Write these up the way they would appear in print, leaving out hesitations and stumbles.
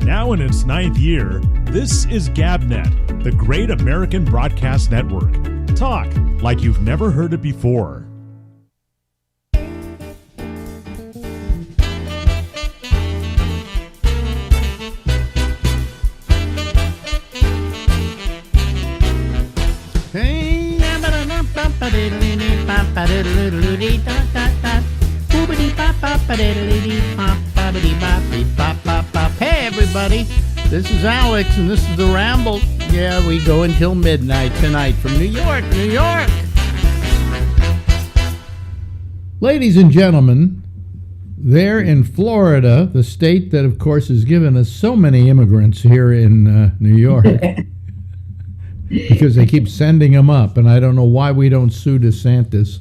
Now in its 9th year, this is GabNet, the Great American Broadcast Network. Talk like you've never heard it before. Hey everybody, this is Alex and this is the Ramble. Yeah, we go until midnight tonight from New York, New York. Ladies and gentlemen, there in Florida, the state that of course has given us so many immigrants here in New York, because they keep sending them up, and I don't know why we don't sue DeSantis.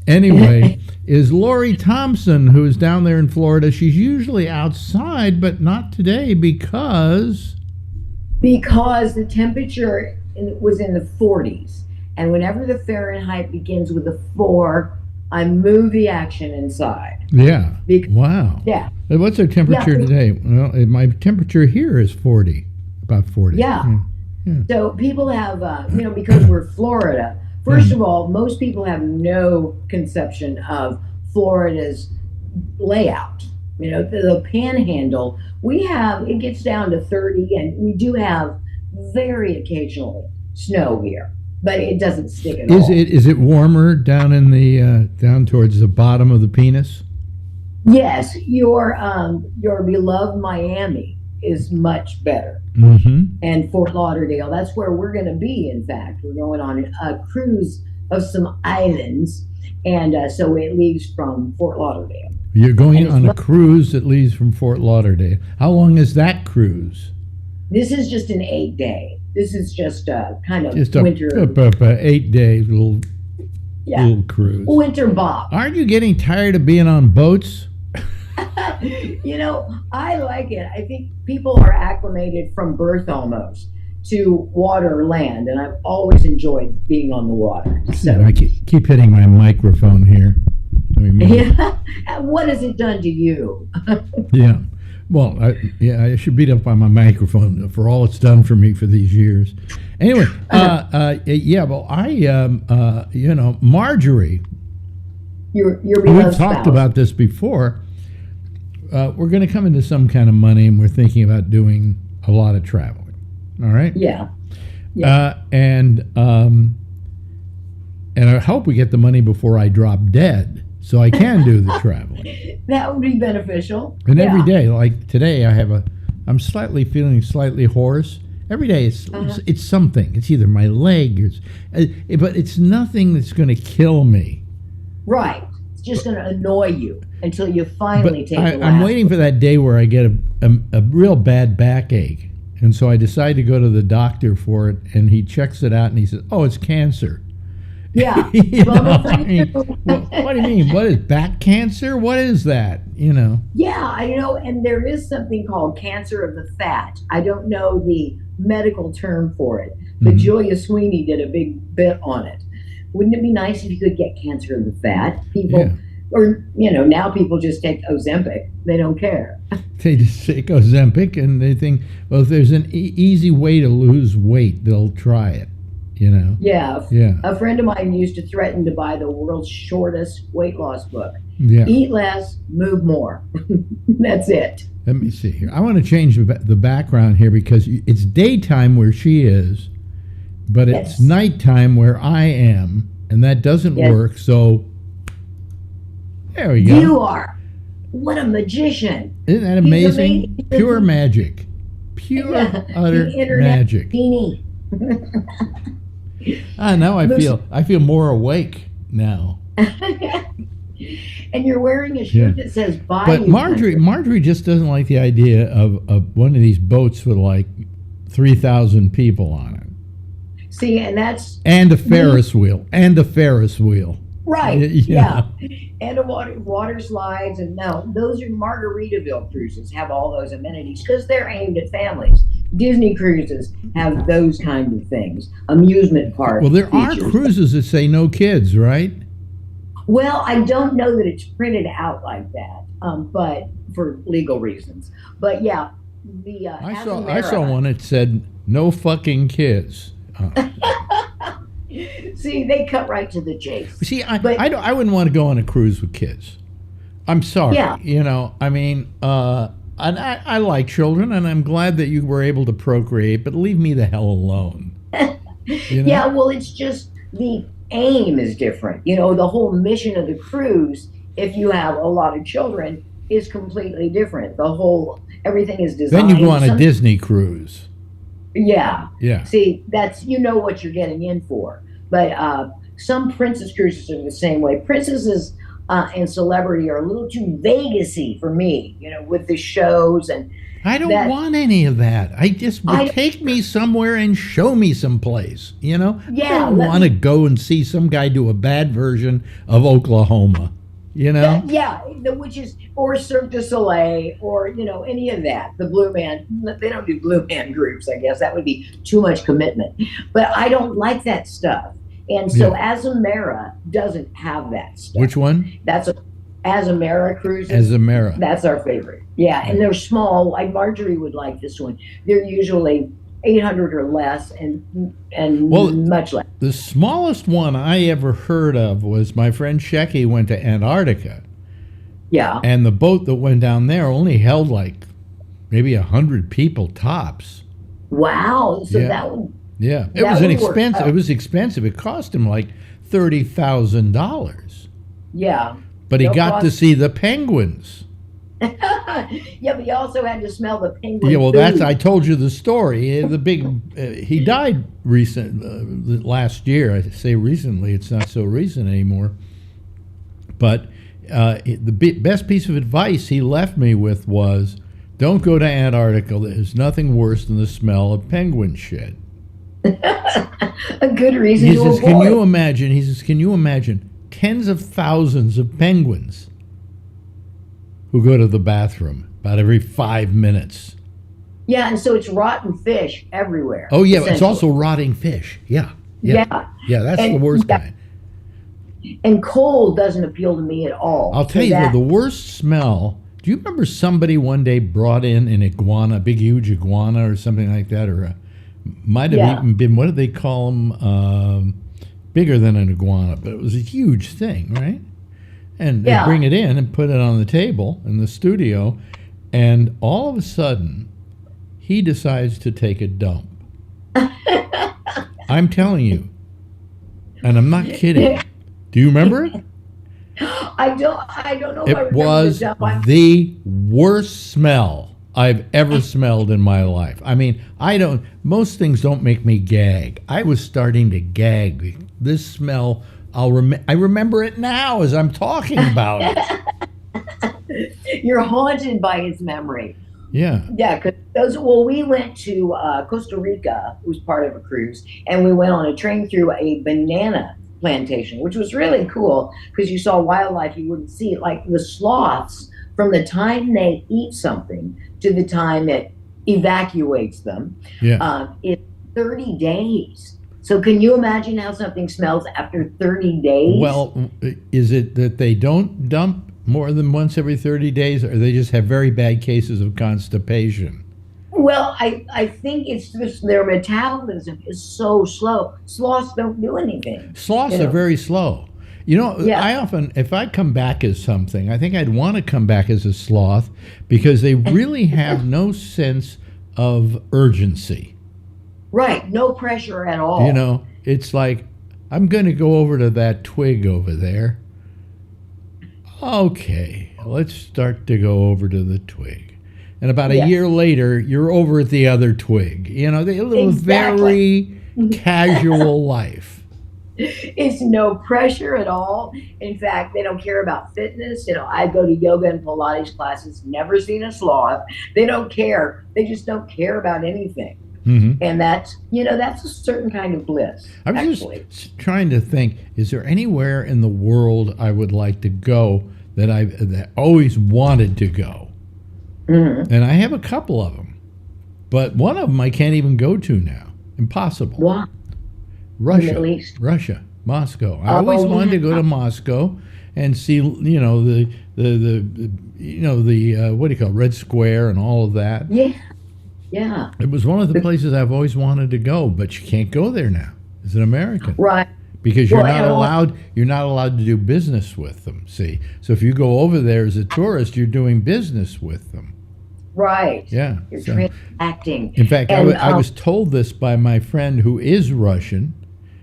Anyway, is Lori Thompson, who is down there in Florida. She's usually outside, but not today because the temperature was in the 40s. And whenever the Fahrenheit begins with a 4, I move the action inside. Yeah. Wow. Yeah. What's our temperature today? Well, my temperature here is 40, about 40. Yeah. So people have, because we're Florida, first of all, most people have no conception of Florida's layout. You know, the panhandle, it gets down to 30, and we do have very occasional snow here, but it doesn't stick at all. Is it warmer down in the down towards the bottom of the penis? Yes, your beloved Miami is much better. Mm-hmm. And Fort Lauderdale, that's where we're going to be. In fact, we're going on a cruise of some islands, and so it leaves from Fort Lauderdale. You're going on a cruise that leaves from Fort Lauderdale. How long is that cruise? This is just an 8-day. This is just kind of just winter. 8 days little cruise. Winter bop. Aren't you getting tired of being on boats? I like it. I think people are acclimated from birth almost to water or land, and I've always enjoyed being on the water. So I keep hitting my microphone here. Yeah. What has it done to you? Yeah. Well, I should beat up on my microphone for all it's done for me for these years. Anyway, Marjorie. Your beloved We've talked about this before. We're going to come into some kind of money, and we're thinking about doing a lot of traveling. All right? Yeah. And I hope we get the money before I drop dead, so I can do the traveling. That would be beneficial. And every day, like today, I'm feeling slightly hoarse. Every day it's something. It's either my leg, but it's nothing that's going to kill me. Right. It's just going to annoy you until you finally take the I'm waiting for that day where I get a real bad backache. And so I decide to go to the doctor for it, and he checks it out, and he says, "Oh, it's cancer." Yeah. What do you mean? What is back cancer? What is that? Yeah, I know. And there is something called cancer of the fat. I don't know the medical term for it, but Julia Sweeney did a big bit on it. Wouldn't it be nice if you could get cancer of the fat? Now people just take Ozempic. They don't care. They just take Ozempic, and they think, well, if there's an easy way to lose weight, they'll try it. Yeah. A friend of mine used to threaten to buy the world's shortest weight loss book. Yeah. Eat less, move more. That's it. Let me see here. I want to change the background here because it's daytime where she is, but it's nighttime where I am, and that doesn't work. So there we go. You are. What a magician. Isn't that amazing? Pure magic. Pure, utter magic. Genie. Now I feel more awake now. And you're wearing a shirt that says "Buy." But Marjorie just doesn't like the idea of one of these boats with like 3,000 people on it. See, and a Ferris wheel. Right. Yeah. And a water slides, and those are Margaritaville cruises. Have all those amenities because they're aimed at families. Disney cruises have those kind of things. Amusement park. Well, there are cruises that say no kids, right? Well, I don't know that it's printed out like that, but for legal reasons. But yeah, I saw one that said no fucking kids. See, they cut right to the chase. See, I wouldn't want to go on a cruise with kids. I'm sorry. Yeah. You know, I mean, and I like children, and I'm glad that you were able to procreate, but leave me the hell alone. You know? Yeah, well, it's just the aim is different. You know, the whole mission of the cruise, if you have a lot of children, is completely different. Everything is designed. Then you go on a Disney cruise. Yeah. Yeah. See, that's, you know what you're getting in for. But some princess cruises are the same way. Princesses and celebrity are a little too Vegas-y for me, you know, with the shows and. I don't want any of that. I just take me somewhere and show me someplace, you know? Yeah. I don't want to go and see some guy do a bad version of Oklahoma, you know? Yeah, which is, or Cirque du Soleil, or, you know, any of that. The Blue Man, they don't do Blue Man groups, I guess. That would be too much commitment. But I don't like that stuff. And so Azamara doesn't have that stuff. Which one? That's Azamara cruises. Azamara. That's our favorite. Yeah, and they're small. Like Marjorie would like this one. They're usually 800 or less, and much less. The smallest one I ever heard of was my friend Shecky went to Antarctica. Yeah. And the boat that went down there only held like maybe 100 people tops. Wow. So that would. Yeah, it was expensive. It was expensive. It cost him like $30,000. Yeah. But he got to see the penguins. Yeah, but he also had to smell the penguin. Yeah, well, food. I told you the story. He died last year. I say recently. It's not so recent anymore. But the best piece of advice he left me with was, don't go to Antarctica. There's nothing worse than the smell of penguin shit. A good reason to avoid. Can you imagine tens of thousands of penguins who go to the bathroom about every 5 minutes? Yeah, and so it's rotten fish everywhere. Oh, yeah, it's also rotting fish. Yeah, that's the worst kind. And cold doesn't appeal to me at all. I'll tell you, the worst smell. Do you remember somebody one day brought in an iguana, a big, huge iguana or something like that, or might have even been, what do they call them? Bigger than an iguana, but it was a huge thing, right? And they bring it in and put it on the table in the studio, and all of a sudden, he decides to take a dump. I'm telling you, and I'm not kidding. Do you remember it? I don't know. It was the worst smell I've ever smelled in my life. I mean, most things don't make me gag. I was starting to gag. This smell, I remember it now as I'm talking about it. You're haunted by its memory. Yeah. Yeah, because we went to Costa Rica. It was part of a cruise, and we went on a train through a banana plantation, which was really cool because you saw wildlife you wouldn't see. Like the sloths, from the time they eat something to the time it evacuates them, it's 30 days. So can you imagine how something smells after 30 days? Well, is it that they don't dump more than once every 30 days, or they just have very bad cases of constipation? Well, I think it's just their metabolism is so slow. Sloths don't do anything. Sloths are very slow. You know, I often, if I come back as something, I think I'd want to come back as a sloth because they really have no sense of urgency. Right, no pressure at all. You know, it's like, I'm going to go over to that twig over there. Okay, let's start to go over to the twig. And about a year later, you're over at the other twig. You know, they live a very casual life. It's no pressure at all. In fact, they don't care about fitness. You know, I go to yoga and Pilates classes, never seen a sloth. They don't care. They just don't care about anything. Mm-hmm. And that's a certain kind of bliss. I was just trying to think, is there anywhere in the world I would like to go that I always wanted to go? Mm-hmm. And I have a couple of them, but one of them I can't even go to now. Impossible. Why? Russia, Moscow. I always wanted to go to Moscow and see, the what do you call it, Red Square and all of that. Yeah. Yeah. It was one of the places I've always wanted to go, but you can't go there now as an American. Right. Because you're not allowed. You're not allowed to do business with them. See, so if you go over there as a tourist, you're doing business with them. Right. Yeah. You're transacting. In fact, I was told this by my friend who is Russian.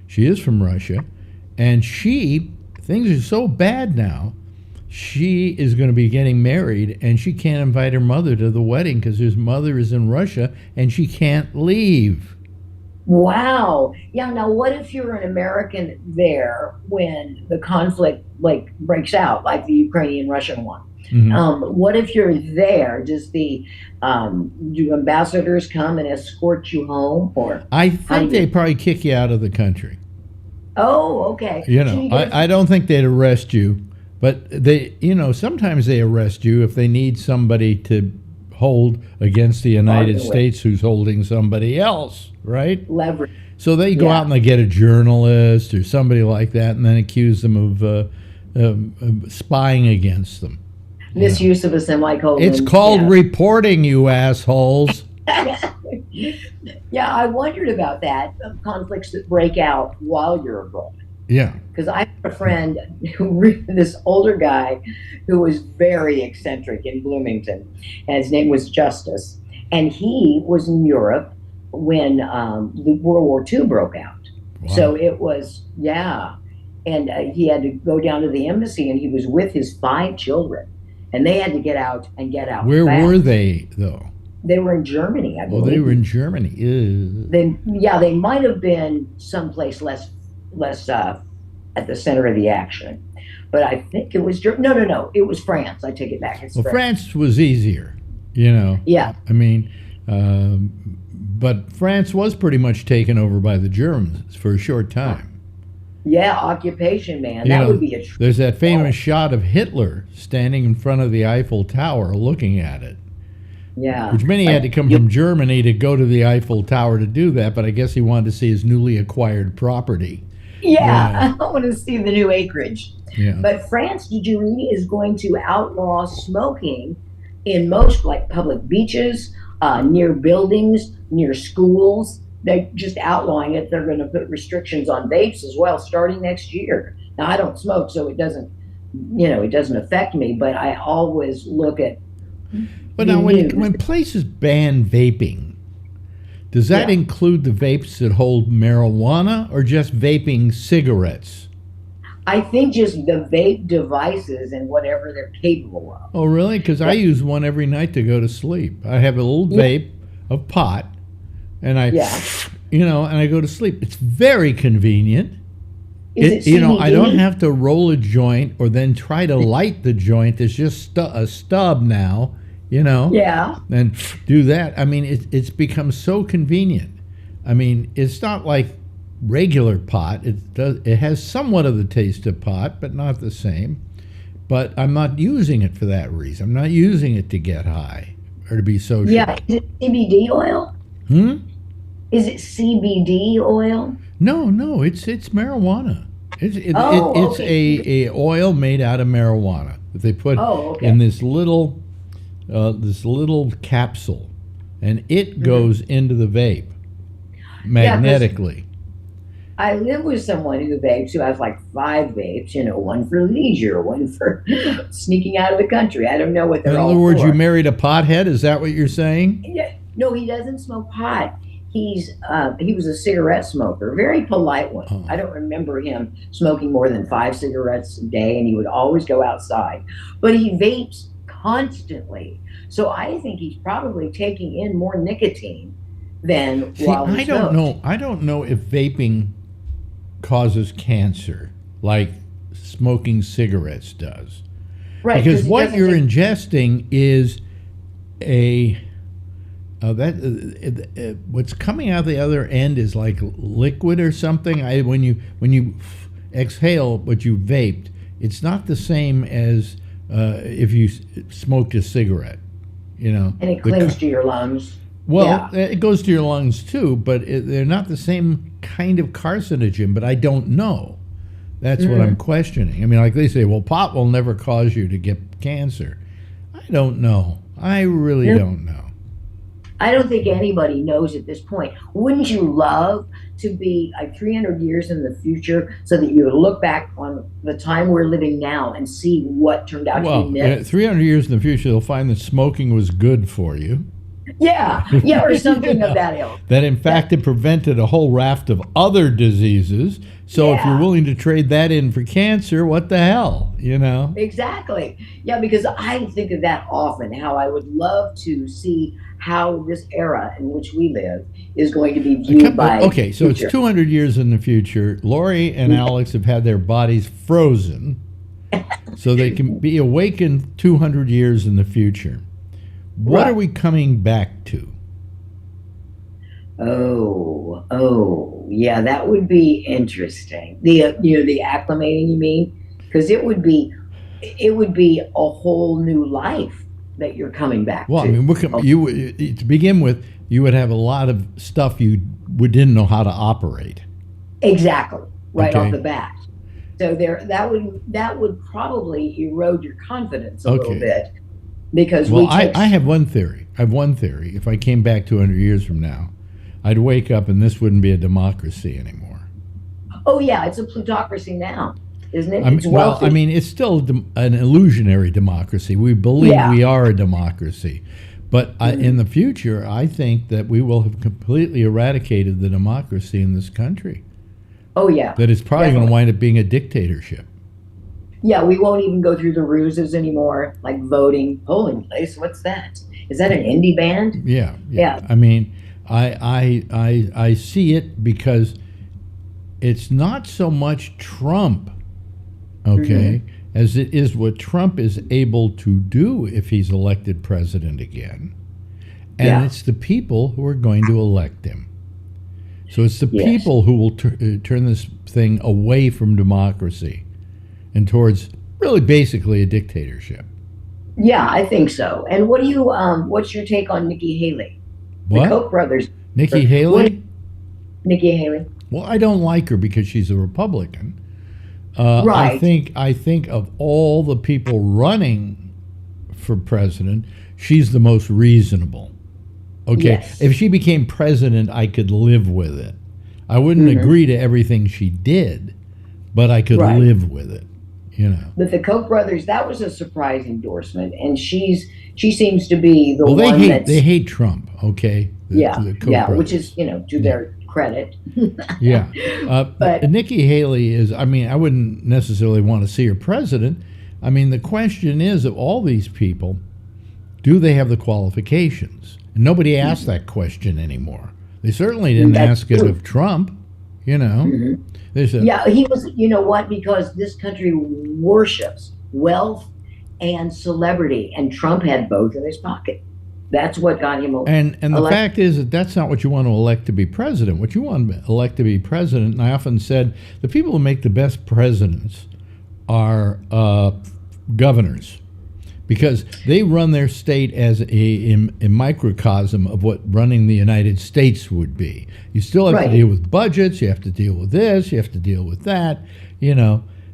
She is from Russia, and things are so bad now. She is going to be getting married, and she can't invite her mother to the wedding because her mother is in Russia, and she can't leave. Wow. Yeah. Now, what if you're an American there when the conflict breaks out, like the Ukrainian-Russian one? Mm-hmm. What if you're there? Does do ambassadors come and escort you home, or I think they probably kick you out of the country. Oh, okay. I don't think they'd arrest you, but sometimes they arrest you if they need somebody to hold against the United States who's holding somebody else, right? Leverage. So they go out and they get a journalist or somebody like that and then accuse them of spying against them. Misuse of a semicolon. It's called reporting, you assholes. Yeah, I wondered about that, conflicts that break out while you're abroad. Yeah. Because I have a friend, this older guy, who was very eccentric in Bloomington, and his name was Justice. And he was in Europe when the World War II broke out. Wow. So it was, and he had to go down to the embassy, and he was with his 5 children. And they had to get out Where fast. Were they, though? They were in Germany, I believe. Oh, they were in Germany. Ew. They might have been someplace less at the center of the action. But I think it was Germany. No. It was France. I take it back. France was easier, Yeah. I mean, but France was pretty much taken over by the Germans for a short time. Yeah, occupation, man. That would be a There's that famous shot of Hitler standing in front of the Eiffel Tower looking at it. Yeah. Which many had to come from Germany to go to the Eiffel Tower to do that, but I guess he wanted to see his newly acquired property. Yeah. I want to see the new acreage. Yeah. But France, did you read, is going to outlaw smoking in most public beaches, near buildings, near schools. They're just outlawing it. They're going to put restrictions on vapes as well starting next year. Now, I don't smoke, so it doesn't affect me, but I always look at But now, when places ban vaping, does that include the vapes that hold marijuana or just vaping cigarettes? I think just the vape devices and whatever they're capable of. Oh, really? Because I use one every night to go to sleep. I have a little vape of pot, and I go to sleep. It's very convenient. Is it CBD? I don't have to roll a joint or then try to light the joint. There's just a stub now, Yeah. And do that. I mean, it's become so convenient. I mean, it's not like regular pot. It has somewhat of the taste of pot, but not the same. But I'm not using it for that reason. I'm not using it to get high or to be social. Yeah. Is it CBD oil? Is it CBD oil? No, it's marijuana. It's a oil made out of marijuana that they put in this little capsule, and it goes into the vape magnetically. I live with someone who vapes, who has 5 vapes, one for leisure, one for sneaking out of the country. I don't know what they're all for. In other words, you married a pothead? Is that what you're saying? Yeah. No, he doesn't smoke pot. He was a cigarette smoker, very polite one. Oh. I don't remember him smoking more than 5 cigarettes a day, and he would always go outside. But he vapes constantly. So I think he's probably taking in more nicotine than while he smoked. I don't know if vaping causes cancer like smoking cigarettes does. Right. Because what you're ingesting is what's coming out the other end is like liquid or something. When you exhale what you vaped, it's not the same as if you smoked a cigarette. And it clings to your lungs. Well, it goes to your lungs too, but they're not the same kind of carcinogen. But I don't know. That's what I'm questioning. I mean, like they say, well, pot will never cause you to get cancer. I don't know. I really don't know. I don't think anybody knows at this point. Wouldn't you love to be like 300 years in the future so that you look back on the time we're living now and see what turned out to be myth? 300 years in the future, they'll find that smoking was good for you. Yeah, or something of that ilk. That in fact it prevented a whole raft of other diseases. So if you're willing to trade that in for cancer, what the hell, Exactly. Yeah, because I think of that often, how I would love to see how this era in which we live is going to be viewed by Okay, so it's 200 years in the future. Lori and Alex have had their bodies frozen so they can be awakened 200 years in the future. What are we coming back to? Yeah, that would be interesting. The acclimating, you mean? Because it would be a whole new life that you're coming back to. Well, I mean, to begin with, you would have a lot of stuff you didn't know how to operate. Exactly, right off the bat. So that would probably erode your confidence a little bit. Because I have one theory. If I came back 200 years from now, I'd wake up and this wouldn't be a democracy anymore. Oh yeah, it's a plutocracy now, isn't it? It's still an illusionary democracy. We believe we are a democracy, but in the future, I think that we will have completely eradicated the democracy in this country. Oh yeah, that it's probably going to wind up being a dictatorship. Yeah, we won't even go through the ruses anymore, like voting, polling place. What's that? Is that an indie band? Yeah. I mean, I see it because it's not so much Trump, as it is what Trump is able to do if he's elected president again. And it's the people who are going to elect him. So it's the people who will turn this thing away from democracy and towards really basically a dictatorship. Yeah, I think so. And what do you what's your take on Nikki Haley? What? The Koch brothers. Nikki Haley? Nikki Haley. Well, I don't like her because she's a Republican. Right. I think of all the people running for president, she's the most reasonable. Okay. Yes. If she became president, I could live with it. I wouldn't agree to everything she did, but I could live with it. But the Koch brothers, that was a surprise endorsement, and she seems to be the one they hate Trump, okay? The Koch brothers. Which is, to their credit. But Nikki Haley is, I wouldn't necessarily want to see her president. The question is, of all these people, do they have the qualifications? And nobody asks that question anymore. They certainly didn't ask it of Trump, They said, he was, because this country worships wealth and celebrity, and Trump had both in his pocket. That's what got him elected. And the fact is that that's not what you want to elect to be president. What you want to elect to be president, and I often said, the people who make the best presidents are governors, because they run their state as a microcosm of what running the United States would be. You still have to deal with budgets, you have to deal with this, you have to deal with that,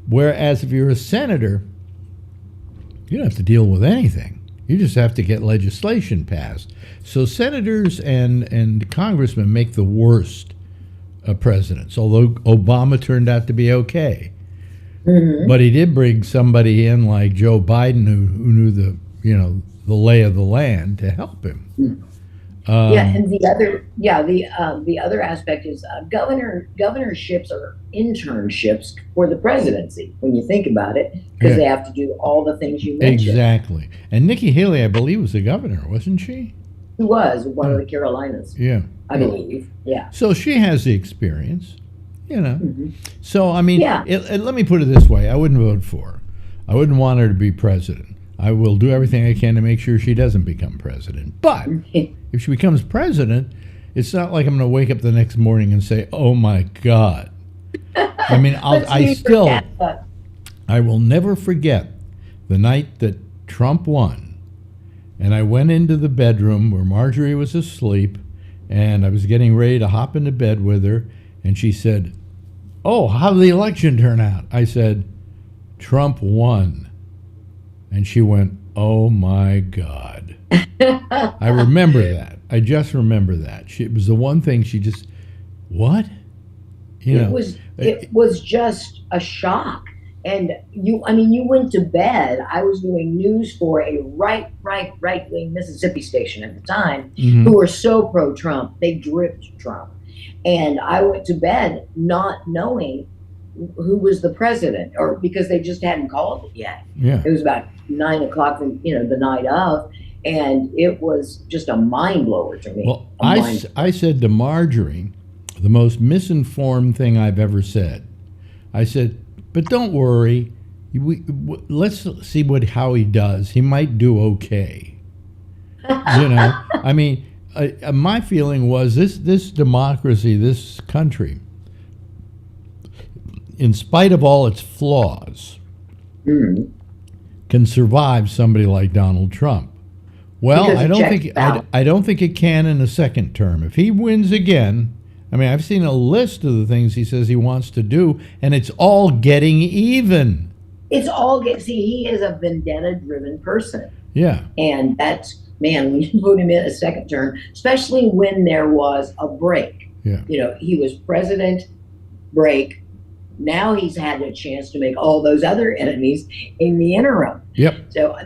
Whereas if you're a senator, you don't have to deal with anything. You just have to get legislation passed. So senators and congressmen make the worst presidents, although Obama turned out to be okay. But he did bring somebody in like Joe Biden who knew the lay of the land to help him. And the other aspect is governorships are internships for the presidency when you think about it, because they have to do all the things you mentioned. Exactly. And Nikki Haley, I believe, was the governor, wasn't she? She was one of the Carolinas. Yeah, I believe. Yeah. So she has the experience. So let me put it this way: I wouldn't vote for her. I wouldn't want her to be president. I will do everything I can to make sure she doesn't become president. But if she becomes president, it's not like I'm going to wake up the next morning and say, "Oh my God." I will never forget the night that Trump won, and I went into the bedroom where Marjorie was asleep, and I was getting ready to hop into bed with her, and she said, "Oh, how did the election turn out?" I said, "Trump won." And she went, "Oh my God." I remember that. I just remember that. It was the one thing she just, what? It was just a shock. And you went to bed. I was doing news for a right-wing Mississippi station at the time, who were so pro-Trump, they dripped Trump. And I went to bed not knowing who was the president, or because they just hadn't called it yet. Yeah. It was about 9 o'clock, the night of, and it was just a mind blower to me. Well, I said to Marjorie, the most misinformed thing I've ever said. I said, but don't worry, let's see how he does. He might do okay. I mean, my feeling was this democracy, this country, in spite of all its flaws, can survive somebody like Donald Trump. Well, I don't think it can in a second term. If he wins again, I mean, I've seen a list of the things he says he wants to do, and it's all getting even. He is a vendetta-driven person. Yeah. And that's, man, when you put him in a second term, especially when there was a break. Yeah. He was president, break. Now he's had a chance to make all those other enemies in the interim. Yep. So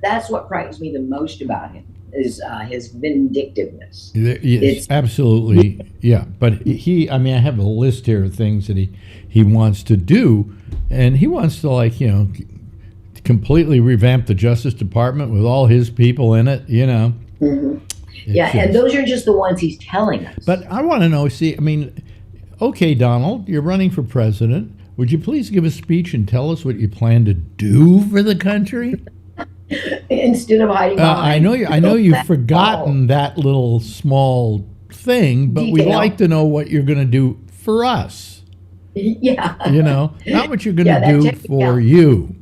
that's what frightens me the most about him, is his vindictiveness. It's absolutely, yeah. But I have a list here of things that he wants to do, and he wants to completely revamp the Justice Department with all his people in it, Mm-hmm. Yeah, and those are just the ones he's telling us. But I want to know, okay, Donald, you're running for president. Would you please give a speech and tell us what you plan to do for the country? Instead of hiding behind. I know you've forgotten that little small thing, but we'd like to know what you're going to do for us. Yeah. Not what you're going to do for you.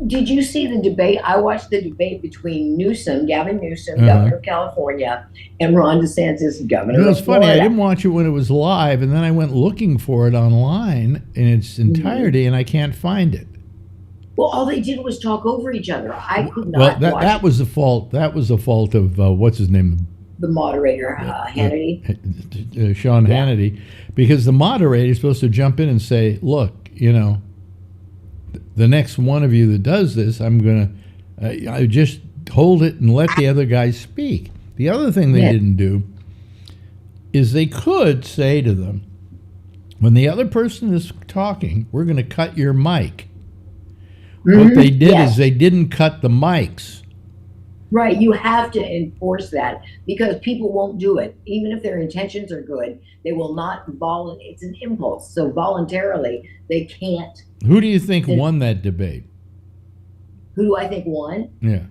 Did you see the debate? I watched the debate between Gavin Newsom, governor of California, and Ron DeSantis, governor of Florida. It was funny. I didn't watch it when it was live, and then I went looking for it online in its entirety, and I can't find it. Well, all they did was talk over each other. I could not watch it. That was the fault. That was the fault of what's his name? The moderator, Hannity. Sean Hannity, because the moderator is supposed to jump in and say, look, the next one of you that does this, I'm going to I just hold it and let the other guys speak. The other thing they didn't do is they could say to them, when the other person is talking, we're going to cut your mic. What they did is they didn't cut the mics. Right. You have to enforce that, because people won't do it. Even if their intentions are good, they will not it's an impulse. So voluntarily, they can't. Who do you think won that debate? Who do I think won? Yeah.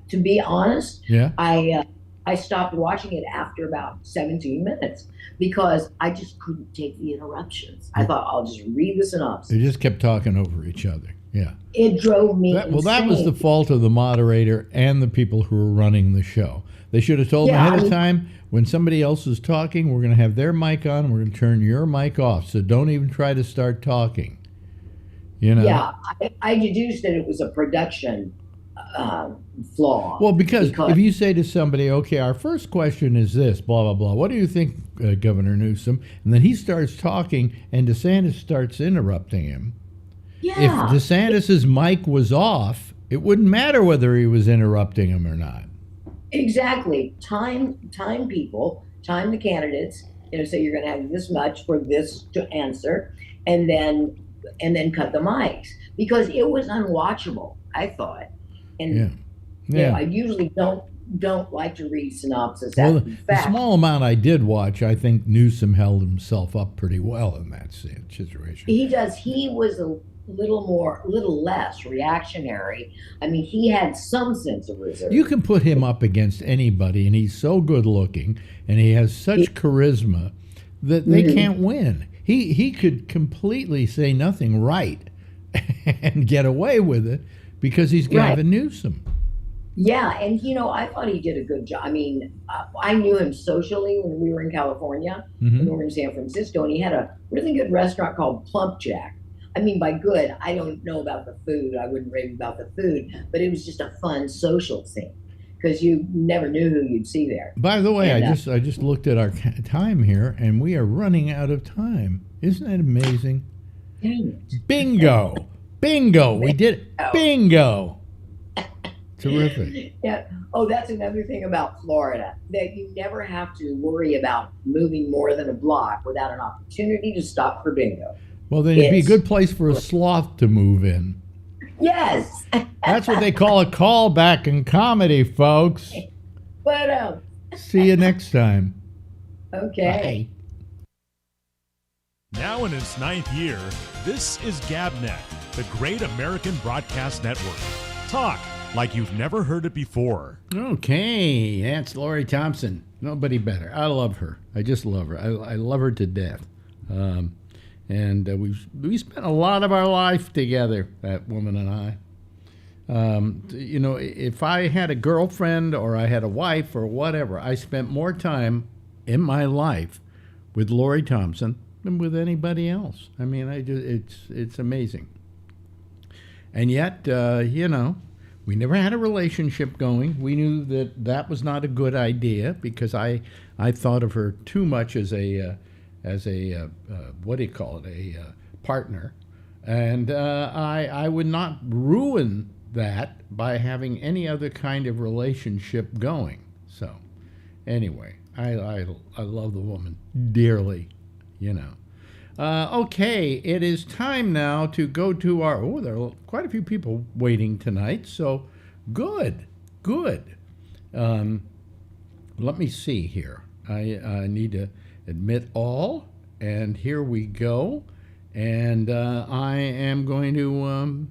To be honest, yeah. I stopped watching it after about 17 minutes because I just couldn't take the interruptions. I thought, I'll just read the synopsis. They just kept talking over each other. Yeah. It drove me insane. Well, that was the fault of the moderator and the people who were running the show. They should have told them ahead of time, when somebody else is talking, we're going to have their mic on, and we're going to turn your mic off. So don't even try to start talking. Yeah, I deduced that it was a production flaw. Well, because if you say to somebody, okay, our first question is this, blah, blah, blah. What do you think, Governor Newsom? And then he starts talking, and DeSantis starts interrupting him. Yeah. If DeSantis's mic was off, it wouldn't matter whether he was interrupting him or not. Exactly. Time people, time the candidates, so you're going to have this much for this to answer, and then cut the mics, because it was unwatchable, I thought. And I usually don't like to read synopsis. Well, the small amount I did watch, I think Newsom held himself up pretty well in that situation. He does. He was a little less reactionary. I mean, he had some sense of reserve. You can put him up against anybody, and he's so good looking, and he has such charisma that they can't win. He could completely say nothing right and get away with it because he's Gavin Newsom. Yeah, and I thought he did a good job. I mean, I knew him socially when we were in California, when we were in San Francisco, and he had a really good restaurant called Plump Jack. I mean, by good, I don't know about the food. I wouldn't rave about the food, but it was just a fun social scene. because you never knew who you'd see there. By the way, And, I just looked at our time here, and we are running out of time. Isn't that amazing? Bingo, bingo, we did it. Bingo. Terrific. Yeah. Oh, that's another thing about Florida, that you never have to worry about moving more than a block without an opportunity to stop for bingo. Well, then it'd be a good place for a sloth to move in. Yes. That's what they call a callback in comedy, folks. But See you next time. okay. Bye. Now in its 9th year, this is GabNet, the Great American Broadcast Network. Talk like you've never heard it before. Okay, that's Lori Thompson. Nobody better. I love her. I just love her. I love her to death. And we spent a lot of our life together, that woman and I. You know, if I had a girlfriend or I had a wife or whatever, I spent more time in my life with Lori Thompson than with anybody else. I mean, it's amazing. And yet, you know, we never had a relationship going. We knew that that was not a good idea because I thought of her too much as a what do you call it, a partner. And I would not ruin that by having any other kind of relationship going. So anyway, I love the woman dearly, you know. Okay, it is time now to go to our, there are quite a few people waiting tonight, so good. Let me see here. I need to admit all, and here we go. And I am going to,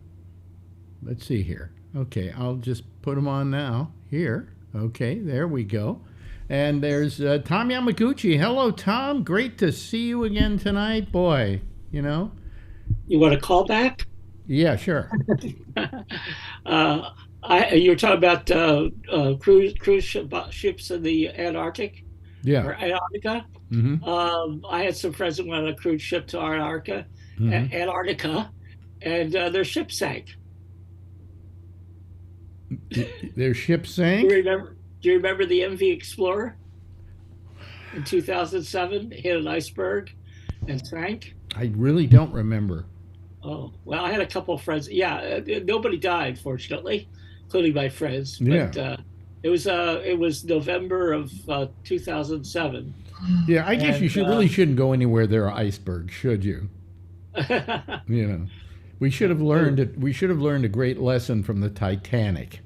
let's see here. Okay, I'll just put them on now. Here. Okay, there we go. And there's Tom Yamaguchi. Hello, Tom. Great to see you again tonight. Boy, you know. You want a call back? Yeah, sure. You were talking about cruise ships in the Antarctic? Yeah. Or Antarctica? Mm-hmm. I had some friends that went on a cruise ship to Antarctica, and their ship sank. Their ship sank? Do you remember the MV Explorer in 2007? Hit an iceberg and sank? I really don't remember. Oh, well, I had a couple of friends. Yeah, nobody died, fortunately, including my friends. But it was November of 2007. Yeah, I guess you really shouldn't go anywhere there are icebergs, should you? You know, we should have learned it. We should have learned a great lesson from the Titanic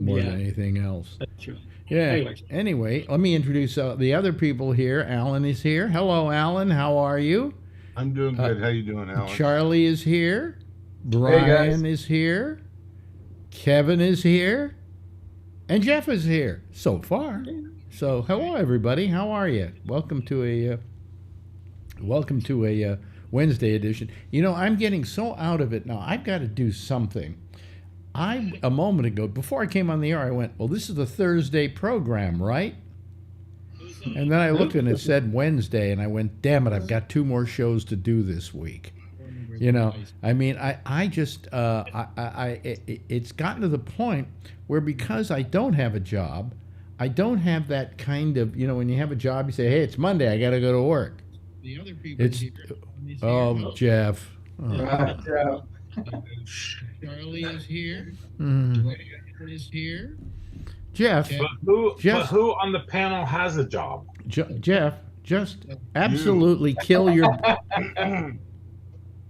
more than anything else. That's true. Yeah. Anyway, let me introduce the other people here. Alan is here. Hello, Alan. How are you? I'm doing good. How you doing, Alan? Charlie is here. Brian is here. Kevin is here. And Jeff is here so far. So, hello everybody. How are you? Welcome to a Wednesday edition. You know, I'm getting so out of it now. I've got to do something. A moment ago, before I came on the air, I went, well, this is the Thursday program, right? And then I looked and it said Wednesday, and I went, damn it, I've got 2 more shows to do this week. You know, I mean, it's gotten to the point where because I don't have a job, I don't have that kind of, you know, when you have a job, you say, hey, it's Monday, I got to go to work. The other people Jeff. Oh. Charlie is here. Dwayne is here. Jeff. But who on the panel has a job? Jeff, just absolutely kill your.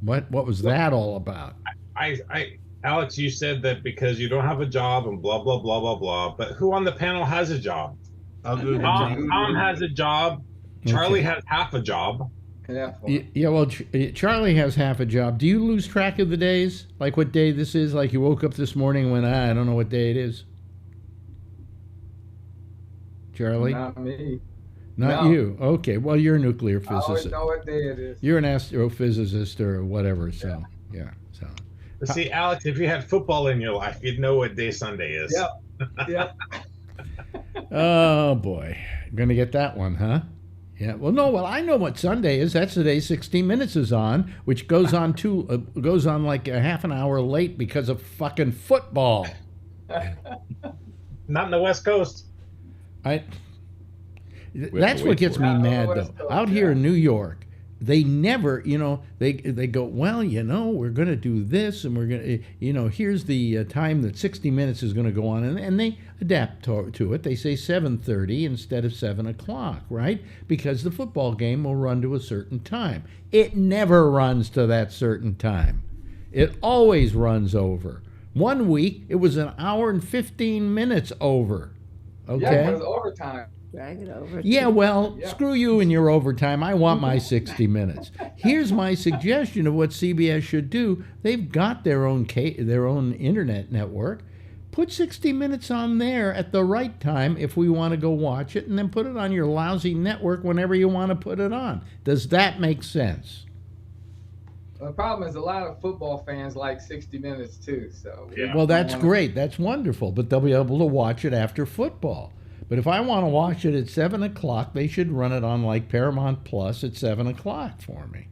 What was that all about? Alex, you said that because you don't have a job and blah blah blah blah blah. But who on the panel has a job? Tom has a job. Charlie has half a job. Yeah, well, Charlie has half a job. Do you lose track of the days? Like what day this is? Like you woke up this morning and went, I don't know what day it is. Charlie? Not me. Not you. Okay, well, you're a nuclear physicist. I always know what day it is. You're an astrophysicist or whatever, so, yeah. But see, Alex, if you had football in your life, you'd know what day Sunday is. Yep. Oh, boy. Going to get that one, huh? Yeah. Well, I know what Sunday is. That's the day 60 Minutes is on, which goes on like a half an hour late because of fucking football. Not in the West Coast. That's what gets me mad, though. Out here in New York, they never, they go, well, we're going to do this, and we're going to, here's the time that 60 Minutes is going to go on, and they adapt to it. They say 7:30 instead of 7 o'clock, right? Because the football game will run to a certain time. It never runs to that certain time. It always runs over. One week, it was an hour and 15 minutes over. Okay? Yeah, it was overtime. Drag it over. Yeah, well, screw you and your overtime. I want my 60 minutes. Here's my suggestion of what CBS should do. They've got their own internet network. Put 60 Minutes on there at the right time if we want to go watch it, and then put it on your lousy network whenever you want to put it on. Does that make sense? The problem is a lot of football fans like 60 Minutes too. So Well, that's great. That's wonderful. But they'll be able to watch it after football. But if I want to watch it at 7 o'clock, they should run it on like Paramount Plus at 7 o'clock for me.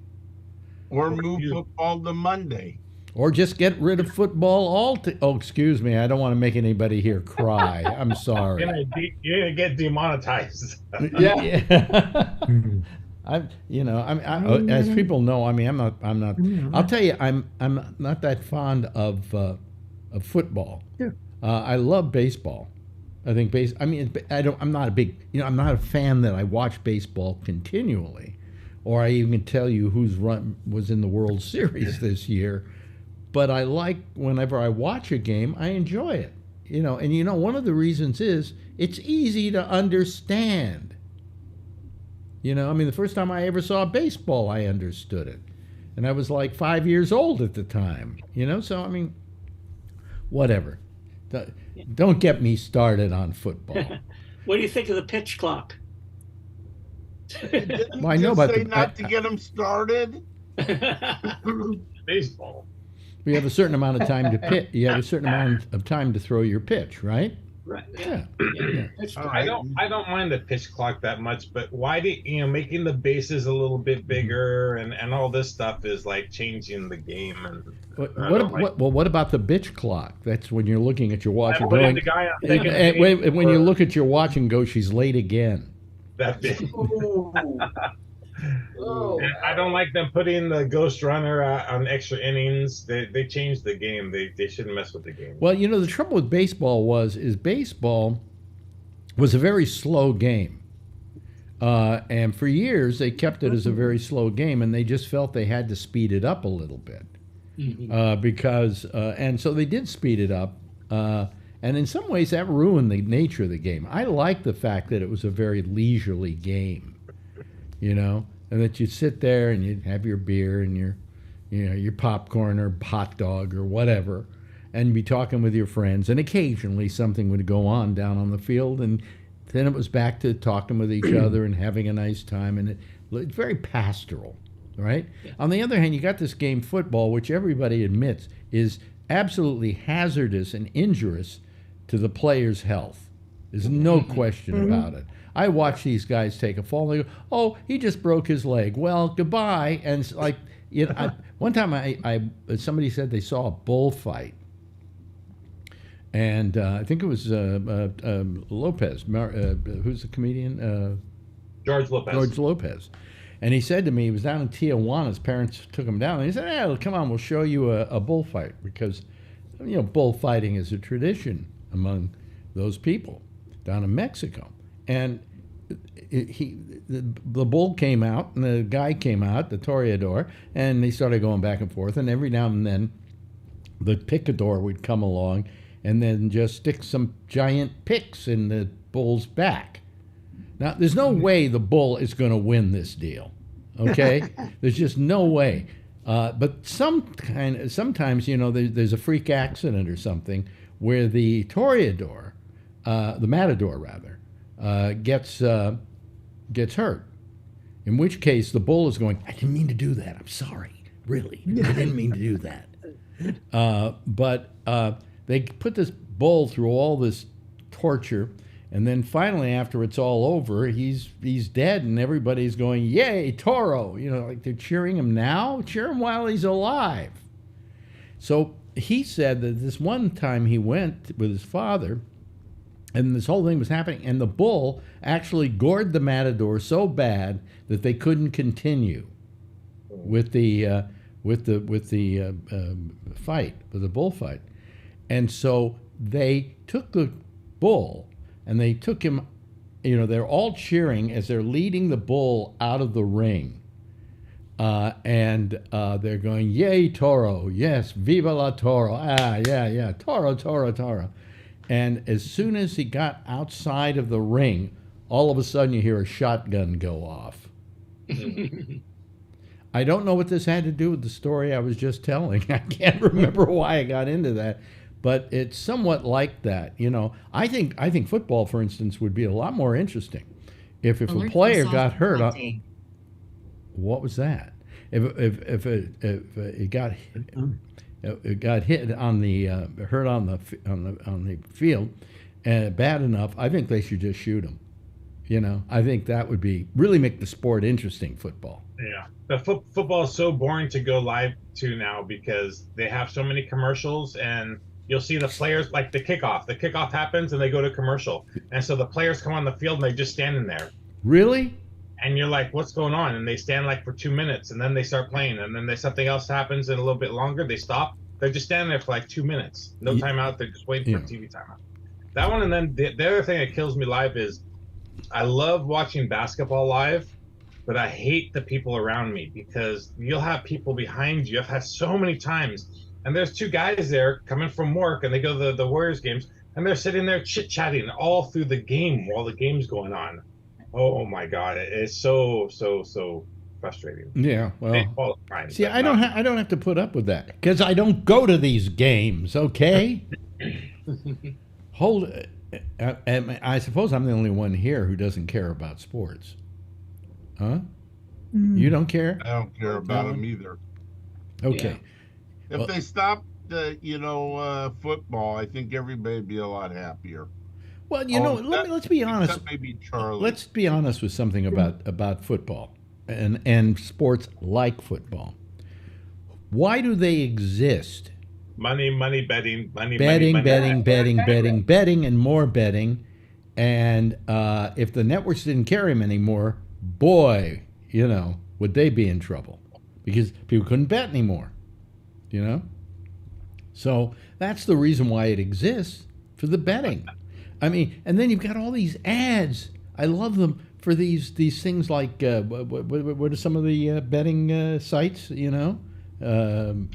Or move football to Monday. Or just get rid of football oh, excuse me. I don't want to make anybody here cry. I'm sorry. You're gonna get demonetized. Yeah. As people know, I'm not. I'll tell you, I'm not that fond of football. Yeah. I love baseball. I think I'm not a big, I'm not a fan that I watch baseball continually, or I even tell you who's was in the World Series this year. But I like, whenever I watch a game, I enjoy it. And one of the reasons is it's easy to understand. The first time I ever saw baseball, I understood it, and I was like 5 years old at the time. So whatever. Don't get me started on football. What do you think of the pitch clock? Well, I know about not to get them started. Baseball. We have a certain amount of time to pitch. You have a certain amount of time to throw your pitch, right? Right. Yeah. I don't mind the pitch clock that much, but why making the bases a little bit bigger and all this stuff is like changing the game. And what about the bitch clock? That's when you're looking at your watch and going. When you look at your watch and go, she's late again. That big. I don't like them putting the ghost runner on extra innings. They changed the game. They shouldn't mess with the game. Well, the trouble with baseball baseball was a very slow game. And for years, they kept it as a very slow game, and they just felt they had to speed it up a little bit. And so they did speed it up. And in some ways, that ruined the nature of the game. I like the fact that it was a very leisurely game. And that you'd sit there and you'd have your beer and your popcorn or hot dog or whatever, and be talking with your friends. And occasionally something would go on down on the field, and then it was back to talking with each other and having a nice time. And it's very pastoral, right? Yeah. On the other hand, you got this game football, which everybody admits is absolutely hazardous and injurious to the player's health. There's no question about it. I watch these guys take a fall, and they go, "Oh, he just broke his leg. Well, goodbye." And it's like, one time somebody said they saw a bullfight, and I think it was Lopez, who's the comedian? George Lopez. George Lopez. And he said to me, he was down in Tijuana. His parents took him down, and he said, "Hey, come on, we'll show you a bullfight," because bullfighting is a tradition among those people down in Mexico. And the bull came out, and the guy came out, the toreador, and they started going back and forth. And every now and then, the picador would come along and then just stick some giant picks in the bull's back. Now, there's no way the bull is going to win this deal, okay? There's just no way. But sometimes, there's a freak accident or something where the toreador, the matador rather, gets hurt. In which case, the bull is going, "I didn't mean to do that. I'm sorry. Really, I didn't mean to do that." But they put this bull through all this torture, and then finally, after it's all over, he's dead, and everybody's going, "Yay, Toro!" Like they're cheering him now. Cheer him while he's alive. So he said that this one time he went with his father, And this whole thing was happening, and the bull actually gored the matador so bad that they couldn't continue with the fight, with the bullfight. And so they took the bull and they took him, they're all cheering as they're leading the bull out of the ring. And they're going, yay, toro, yes, viva la toro, yeah, toro, toro, toro. And as soon as he got outside of the ring, all of a sudden you hear a shotgun go off. I don't know what this had to do with the story I was just telling. I can't remember why I got into that, but it's somewhat like that. I think football, for instance, would be a lot more interesting if a player got hurt. What was that? If it got hit on the hurt on the field, bad enough, I think they should just shoot him. I think that would really make the sport interesting. Football. Yeah, the football is so boring to go live to now because they have so many commercials, and you'll see the players like the kickoff. The kickoff happens and they go to commercial, and so the players come on the field and they're just standing there. Really? And you're like, what's going on? And they stand like for 2 minutes, and then they start playing, and then something else happens and a little bit longer. They stop. They're just standing there for like 2 minutes. No timeout. They're just waiting for a TV timeout. That one, and then the other thing that kills me live is I love watching basketball live, but I hate the people around me because you'll have people behind you. I've had so many times, and there's two guys there coming from work, and they go to the Warriors games, and they're sitting there chit-chatting all through the game while the game's going on. Oh my God, it's so frustrating. Yeah, well, see, I don't have to put up with that because I don't go to these games. Okay, hold it. I suppose I'm the only one here who doesn't care about sports. Huh? You don't care? I don't care about them either. Okay. Yeah. If they stopped, football, I think everybody would be a lot happier. Well, let's be honest. Maybe Charlie. Let's be honest with something about football and sports like football. Why do they exist? Money, betting, betting, and more betting. And if the networks didn't carry them anymore, boy, would they be in trouble because people couldn't bet anymore. So that's the reason why it exists, for the betting. I mean, and then you've got all these ads. I love them for these things like what are some of the betting sites? DraftKings.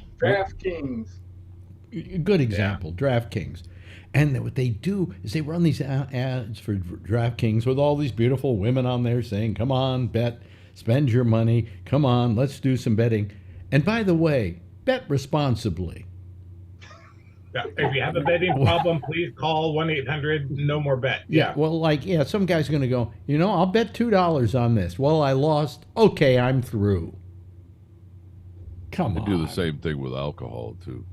Good example, DraftKings. And what they do is they run these ads for DraftKings with all these beautiful women on there saying, "Come on, bet, spend your money. Come on, let's do some betting." And by the way, bet responsibly. If you have a betting problem, please call 1-800-NO-MORE-BET. Yeah, well, some guy's going to go, I'll bet $2 on this. Well, I lost. Okay, I'm through. Come on. They do the same thing with alcohol, too.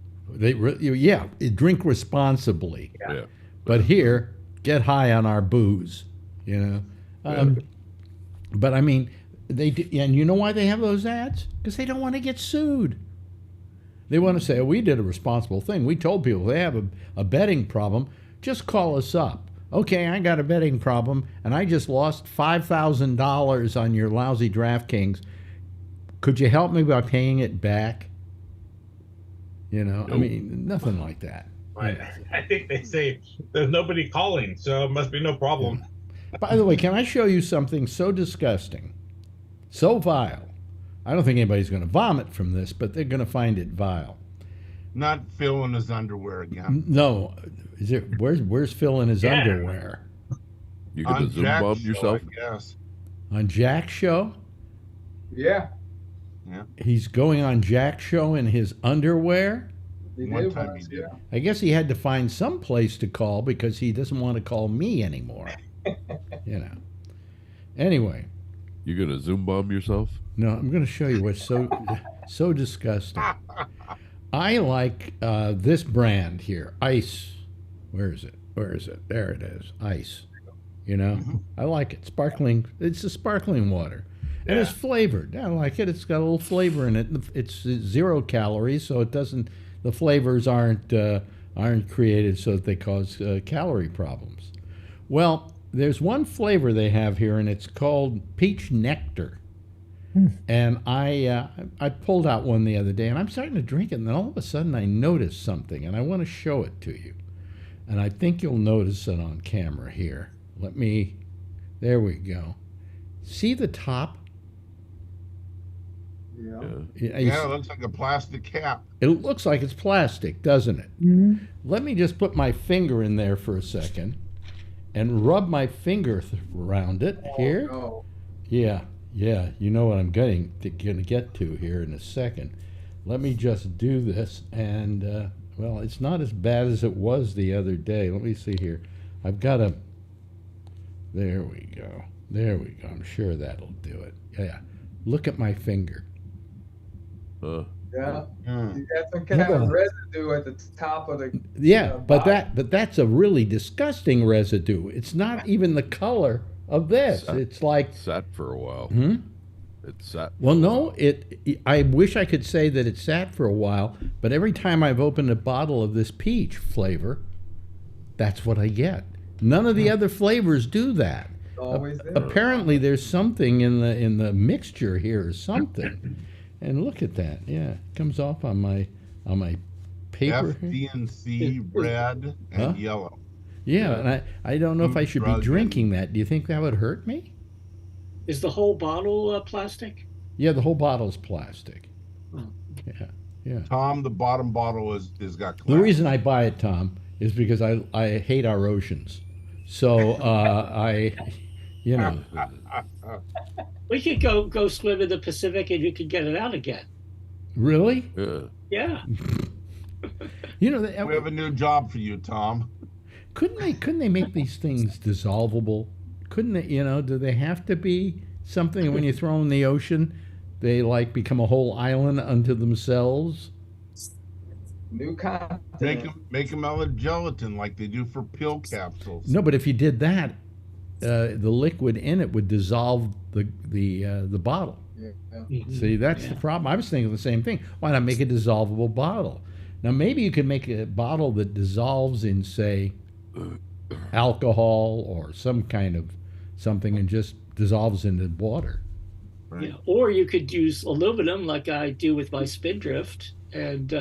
Drink responsibly. Yeah. But here, get high on our booze, But, I mean, they do, and you know why they have those ads? Because they don't want to get sued. They want to say, we did a responsible thing. We told people they have a betting problem. Just call us up. Okay, I got a betting problem, and I just lost $5,000 on your lousy DraftKings. Could you help me by paying it back? I mean, nothing like that. I think they say there's nobody calling, so it must be no problem. By the way, can I show you something so disgusting, so vile? I don't think anybody's going to vomit from this, but they're going to find it vile. Not Phil in his underwear again. No, where's Phil in his underwear? You going to Zoom bomb yourself? Yes. On Jack's show? Yeah. He's going on Jack's show in his underwear? One time he did. I guess he had to find some place to call because he doesn't want to call me anymore. Anyway. You going to Zoom bomb yourself? No, I'm going to show you what's so disgusting. I like this brand here, Ice. Where is it? There it is, Ice. I like it. Sparkling. It's a sparkling water. And it's flavored. I like it. It's got a little flavor in it. It's 0 calories, so it doesn't. The flavors aren't created so that they cause calorie problems. Well, there's one flavor they have here, and it's called peach nectar. And I pulled out one the other day, and I'm starting to drink it, and then all of a sudden I noticed something, and I want to show it to you. And I think you'll notice it on camera here. There we go. See the top? Yeah. Yeah, it looks like a plastic cap. It looks like it's plastic, doesn't it? Mm-hmm. Let me just put my finger in there for a second and rub my finger around it here. No. Yeah, you know what I'm gonna get to here in a second. Let me just do this, and well, it's not as bad as it was the other day. Let me see here. I've got a. There we go. There we go. I'm sure that'll do it. Yeah. Look at my finger. Yeah. You got some kind of residue at the top of the. Yeah, but that's a really disgusting residue. It's not even the color of this. It's like sat for a while. It's sat. Well, no, I wish I could say that it sat for a while, but every time I've opened a bottle of this peach flavor, that's what I get. None of the other flavors do that. Always there. Apparently, there's something in the mixture here or something. And look at that. Yeah, it comes off on my paper. FD&C, red and yellow. Yeah, and I don't know if I should be drinking that. Do you think that would hurt me? Is the whole bottle plastic? Yeah, the whole bottle's plastic. Oh. Yeah. Tom, the bottom bottle is got glass. The reason I buy it, Tom, is because I hate our oceans. So you know. We could go swim in the Pacific and you could get it out again. Really? Yeah. You know, we have a new job for you, Tom. Couldn't they make these things dissolvable? Couldn't they, do they have to be something when you throw them in the ocean, they like become a whole island unto themselves? New content. Make them out of gelatin like they do for pill capsules. No, but if you did that, the liquid in it would dissolve the bottle. Yeah. See, that's the problem. I was thinking the same thing. Why not make a dissolvable bottle? Now, maybe you could make a bottle that dissolves in, say, alcohol or some kind of something and just dissolves into water. Right. Yeah. Or you could use aluminum like I do with my Spindrift, and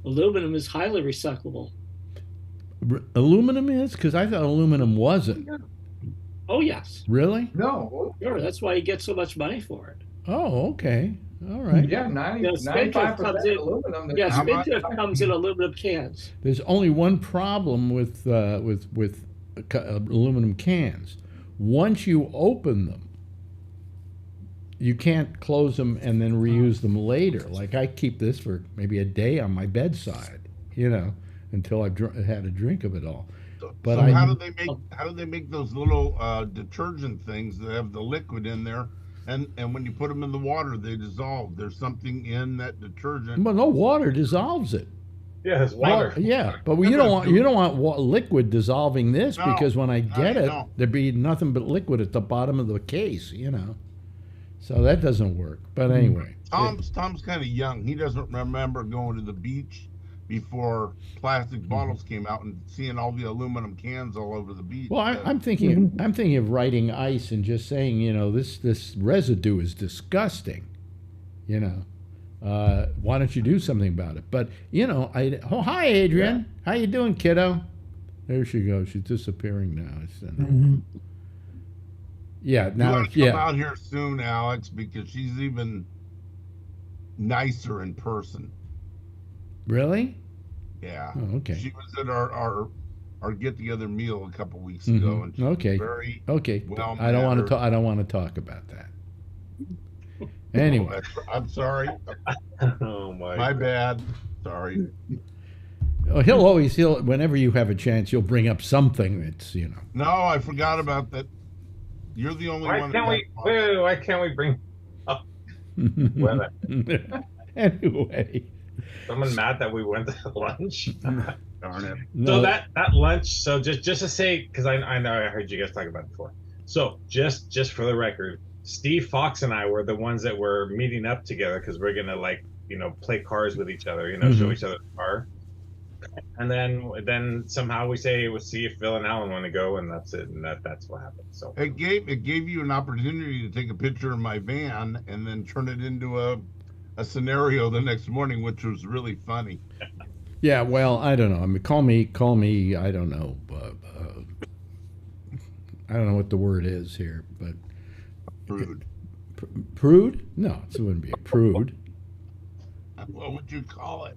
aluminum is highly recyclable. Aluminum is? Because I thought aluminum wasn't. Oh, yes. Really? No. Sure, that's why you get so much money for it. Oh, okay. All right. Yeah, 95% aluminum. Yeah, Spindrift comes in aluminum cans. There's only one problem with aluminum cans. Once you open them, you can't close them and then reuse them later. Like I keep this for maybe a day on my bedside, until I've had a drink of it all. But so how do they make those little detergent things that have the liquid in there? And when you put them in the water, they dissolve. There's something in that detergent. Well, no, water dissolves it. Yeah, it's water. Well, yeah, but you don't want liquid dissolving this, because when I get it, there'd be nothing but liquid at the bottom of the case, So that doesn't work. But anyway, Tom's kind of young. He doesn't remember going to the beach before plastic bottles came out and seeing all the aluminum cans all over the beach. Well, I'm thinking of writing ice and just saying, this residue is disgusting. Why don't you do something about it? But hi Adrian, how you doing, kiddo? There she goes. She's disappearing now. Yeah, now you come out here soon, Alex, because she's even nicer in person. Really? Yeah. Oh, okay. She was at our get together meal a couple weeks ago, and she was very well. I don't want to talk about that. Anyway, I'm sorry. Oh my bad. Sorry. He'll whenever you have a chance, you'll bring up something that's No, I forgot about that. You're the only one. Why can't we bring up weather? Anyway. Someone mad that we went to lunch. Darn it. No. So that lunch. So just to say, because I know I heard you guys talk about it before. So just for the record, Steve Fox and I were the ones that were meeting up together because we're gonna play cars with each other. Show each other the car. And then somehow we say we'll see if Phil and Alan want to go, and that's it. And that's what happened. So it gave you an opportunity to take a picture of my van and then turn it into a scenario the next morning, which was really funny. Yeah, well, I don't know. I mean, call me. I don't know. I don't know what the word is here, but Prude. Prude? No, it wouldn't be a prude. What would you call it?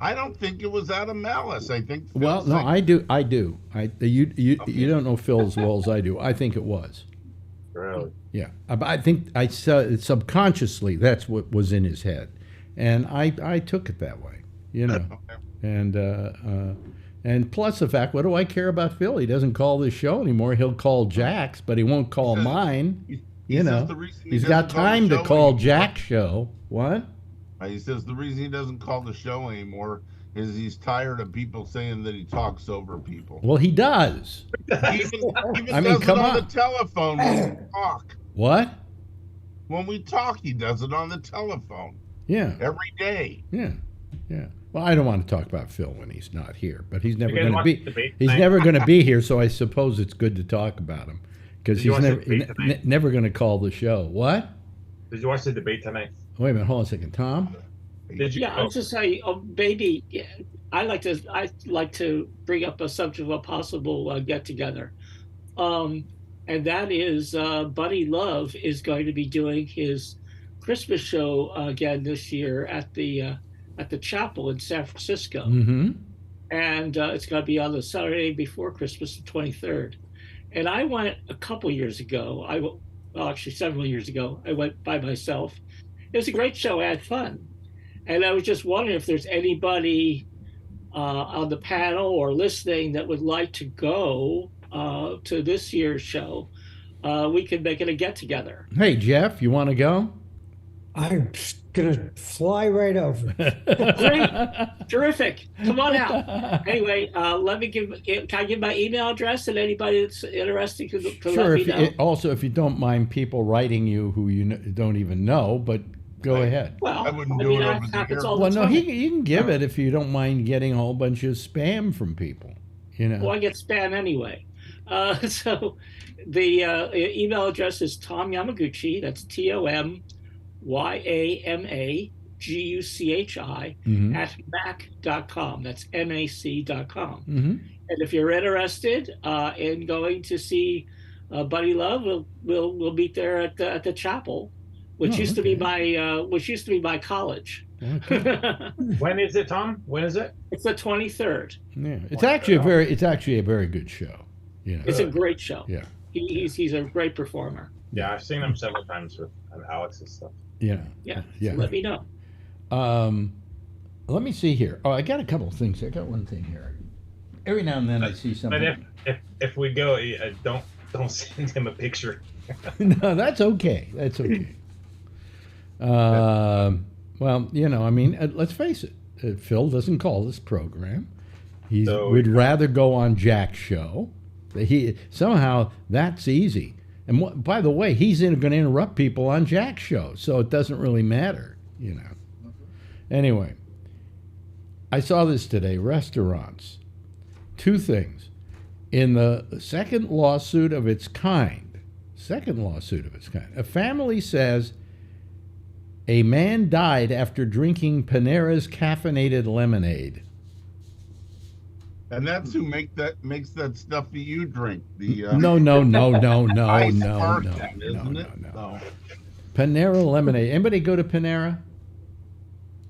I don't think it was out of malice. I think. Well, no, I do. You don't know Phil as well as I do. I think it was. Really? Yeah, I think I saw subconsciously that's what was in his head, and I took it that way, you know, and plus the fact, what do I care about Phil? He doesn't call this show anymore. He'll call Jack's, but he won't call mine. You know, he's got time to call Jack's show. What? He says the reason he doesn't call the show anymore is he's tired of people saying that he talks over people. Well, he does. He even does come it on the telephone when we talk. What? When we talk, he does it on the telephone. Yeah. Every day. Yeah. Yeah. Well, I don't want to talk about Phil when he's not here, but he's never You guys going to watch be. the debate He's tonight? never going to be here, so I suppose it's good to talk about him because Did you he's watch the never debate tonight? never going to call the show. What? Did you watch the debate tonight? Wait a minute. Hold on a second, Tom. Did you? Yeah, I was just saying, maybe I like to bring up a subject of a possible get together, and that is Buddy Love is going to be doing his Christmas show again this year at the chapel in San Francisco, Mm-hmm. and it's going to be on the Saturday before Christmas, the 23rd. And I went a couple years ago. Well, actually several years ago. I went by myself. It was a great show. I had fun. And I was just wondering if there's anybody on the panel or listening that would like to go to this year's show. We could make it a get together. Hey, Jeff, you want to go? I'm gonna fly right over. Great, terrific. Come on out. Anyway, can I give my email address and anybody that's interested to Sure. let me know? Also, if you don't mind people writing you who you don't even know, but go ahead. Well, I wouldn't do it that over the happens air. all Well, the no, time. you can give it if you don't mind getting a whole bunch of spam from people. You know. Well, I get spam anyway. So the email address is Tom Yamaguchi. That's TOMYAMAGUCHI Mhm. at mac.com. That's MAC.com. Mm-hmm. And if you're interested in going to see Buddy Love, we'll meet there at the chapel, which used to be my college. Okay. When is it, Tom? When is it? It's the 23rd. Yeah, it's actually a very good show. You know. It's a great show. Yeah. He's a great performer. Yeah, I've seen him several times with Alex and stuff. Yeah. Yeah. Yeah. So let me know. Let me see here. Oh, I got a couple of things. I got one thing here. Every now and then I see something. But if we go, don't send him a picture. No, that's okay. That's okay. Well, you know, I mean, let's face it. Phil doesn't call this program. He would rather go on Jack's show. Somehow that's easy. And by the way, he's going to interrupt people on Jack's show, so it doesn't really matter, you know. Anyway, I saw this today. Restaurants. Two things. In the second lawsuit of its kind, a family says a man died after drinking Panera's caffeinated lemonade. And that's who makes that stuff that you drink. The No. ice No. Spartan, isn't it? No. Panera lemonade. Anybody go to Panera?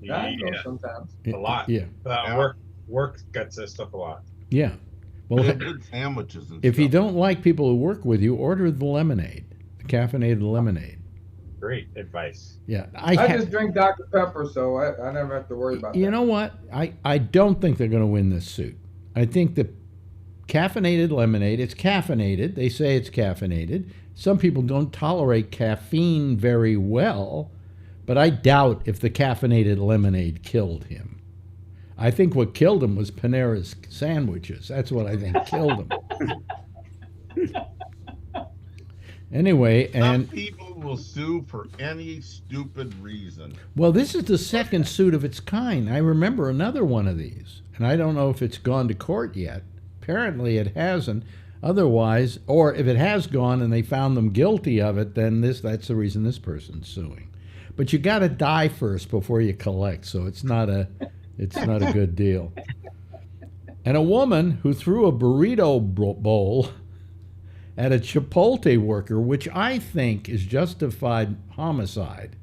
I Yeah, go sometimes. a lot. Yeah. Work gets this stuff a lot. Yeah. They Well, have good sandwiches and if you stuff. don't like people who work with you, order the lemonade, the caffeinated lemonade. Great advice. Yeah, I just drink Dr. Pepper, so I never have to worry about that. You know what? I don't think they're going to win this suit. I think the caffeinated lemonade, it's caffeinated. They say it's caffeinated. Some people don't tolerate caffeine very well, but I doubt if the caffeinated lemonade killed him. I think what killed him was Panera's sandwiches. That's what I think killed him. Anyway, Some and people will sue for any stupid reason. Well, this is the second suit of its kind. I remember another one of these, and I don't know if it's gone to court yet. Apparently it hasn't. Otherwise, or if it has gone and they found them guilty of it, then that's the reason this person's suing. But you got to die first before you collect, so it's not a good deal. And a woman who threw a burrito bowl at a Chipotle worker, which I think is justified homicide.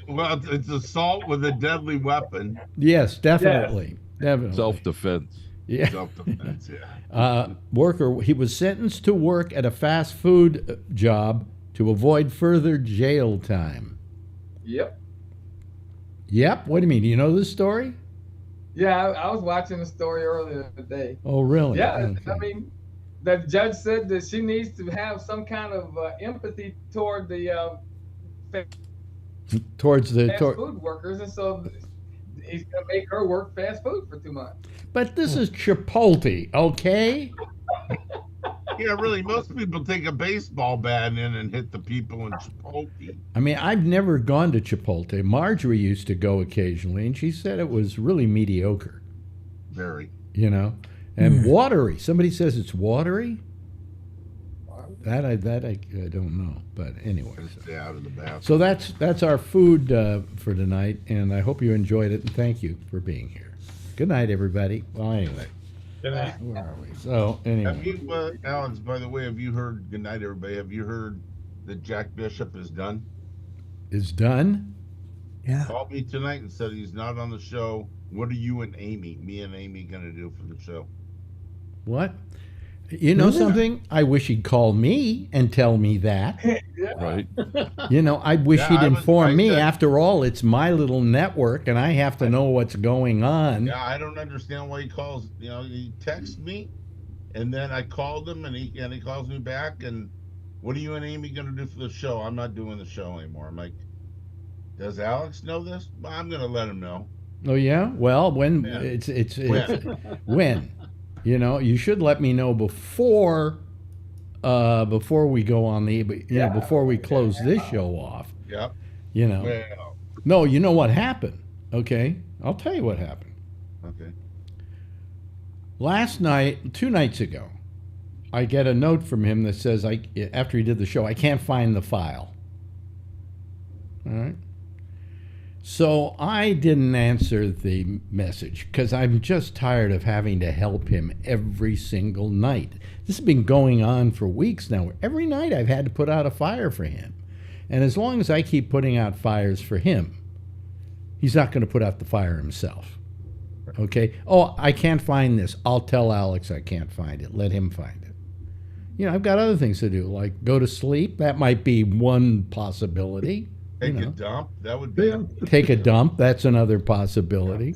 Well, it's assault with a deadly weapon. Yes, definitely. Yes. Definitely. Self-defense. Yeah. Self-defense, yeah. Worker, he was sentenced to work at a fast food job to avoid further jail time. Yep. Yep. What do you mean? Do you know this story? Yeah, I was watching the story earlier today. Oh, really? Yeah, Okay. I mean, the judge said that she needs to have some kind of empathy toward the Towards the fast food workers, and so he's gonna make her work fast food for 2 months. But this is Chipotle, okay? Yeah, really, most people take a baseball bat in and hit the people in Chipotle. I mean, I've never gone to Chipotle. Marjorie used to go occasionally, and she said it was really mediocre. Very. You know, and watery. Somebody says it's watery. That I don't know, but anyway. Stay out of the bathroom. So that's our food for tonight, and I hope you enjoyed it, and thank you for being here. Good night, everybody. Well, anyway. Good night. Where are we? So anyway. Have you, Alex, by the way, have you heard, good night, everybody, have you heard that Jack Bishop is done? Is done? Yeah. Called me tonight and said he's not on the show. What are you and me and Amy, going to do for the show? What? You know something? I wish he'd call me and tell me that. Right. You know, I wish Yeah, he'd I inform me. said- After all, it's my little network, and I have to know what's going on. Yeah, I don't understand why he calls. You know, he texts me, and then I called him, and he calls me back. And what are you and Amy going to do for the show? I'm not doing the show anymore. I'm like, does Alex know this? I'm going to let him know. Oh yeah. Well, when Yeah. it's When? when, you know, you should let me know before we go on the, before we close this show off. Yep. You know. Well, No, you know what happened. Okay, I'll tell you what happened. okay. Last night, 2 nights ago, I get a note from him that says, after he did the show, I can't find the file. All right. So I didn't answer the message because I'm just tired of having to help him every single night. This has been going on for weeks now. Every night I've had to put out a fire for him. And as long as I keep putting out fires for him, he's not going to put out the fire himself. Okay? Oh, I can't find this. I'll tell Alex I can't find it. Let him find it. You know, I've got other things to do, like go to sleep. That might be one possibility. Take You a know. dump. That would be. Take a dump. That's another possibility.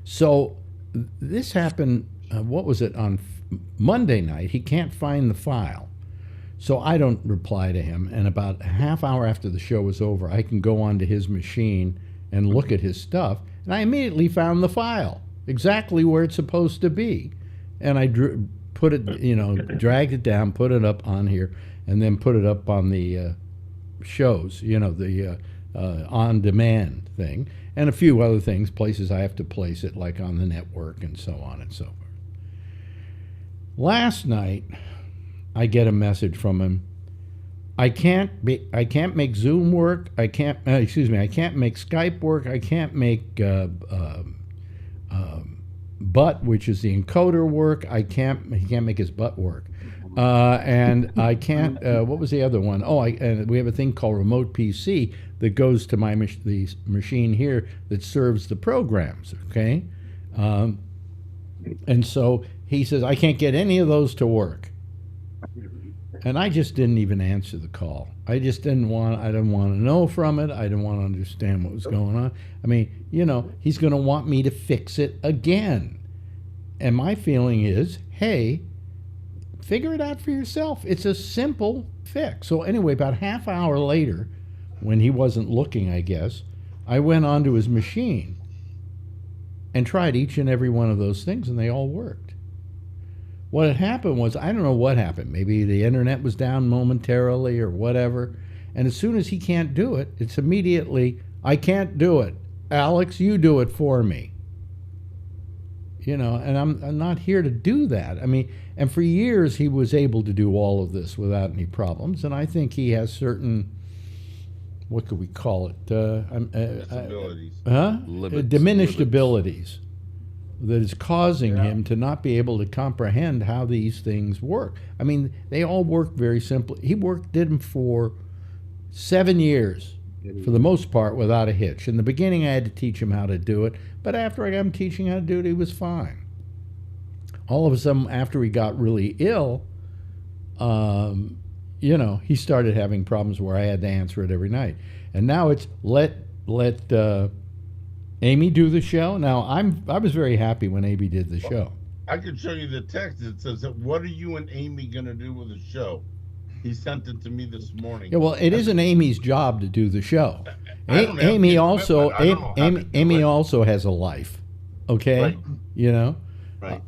So this happened, what was it, on Monday night. He can't find the file. So I don't reply to him. And about a half hour after the show was over, I can go onto his machine and look at his stuff. And I immediately found the file, exactly where it's supposed to be. And I put it, you know, dragged it down, put it up on here, and then put it up on the shows, you know, the on-demand thing, and a few other things, places I have to place it, like on the network and so on and so forth. Last night, I get a message from him. I can't make Zoom work. I can't make Skype work. I can't make butt, which is the encoder, work. He can't make his butt work. And I can't, what was the other one? Oh, we have a thing called remote PC that goes to the machine here that serves the programs, okay? And so he says, I can't get any of those to work. And I just didn't even answer the call. I didn't want to know from it. I didn't want to understand what was going on. I mean, you know, he's going to want me to fix it again. And my feeling is, hey, figure it out for yourself. It's a simple fix. So anyway, about half hour later, when he wasn't looking, I guess, I went onto his machine and tried each and every one of those things, and they all worked. What had happened was, I don't know what happened. Maybe the internet was down momentarily or whatever. And as soon as he can't do it, it's immediately, I can't do it. Alex, you do it for me. You know, and I'm not here to do that. I mean, and for years he was able to do all of this without any problems. And I think he has certain, what could we call it? Disabilities. Diminished abilities that is causing him to not be able to comprehend how these things work. I mean, they all work very simply. He did them for 7 years, for the most part, without a hitch. In the beginning, I had to teach him how to do it, but after I got him teaching how to do it, he was fine. All of a sudden, after he got really ill, you know, he started having problems where I had to answer it every night. And now it's let Amy do the show. Now, I was very happy when Amy did the show. I can show you the text. It says, what are you and Amy going to do with the show? He sent it to me this morning. Yeah, well, it isn't Amy's job to do the show. Amy also has a life, okay? Right. You know? Right.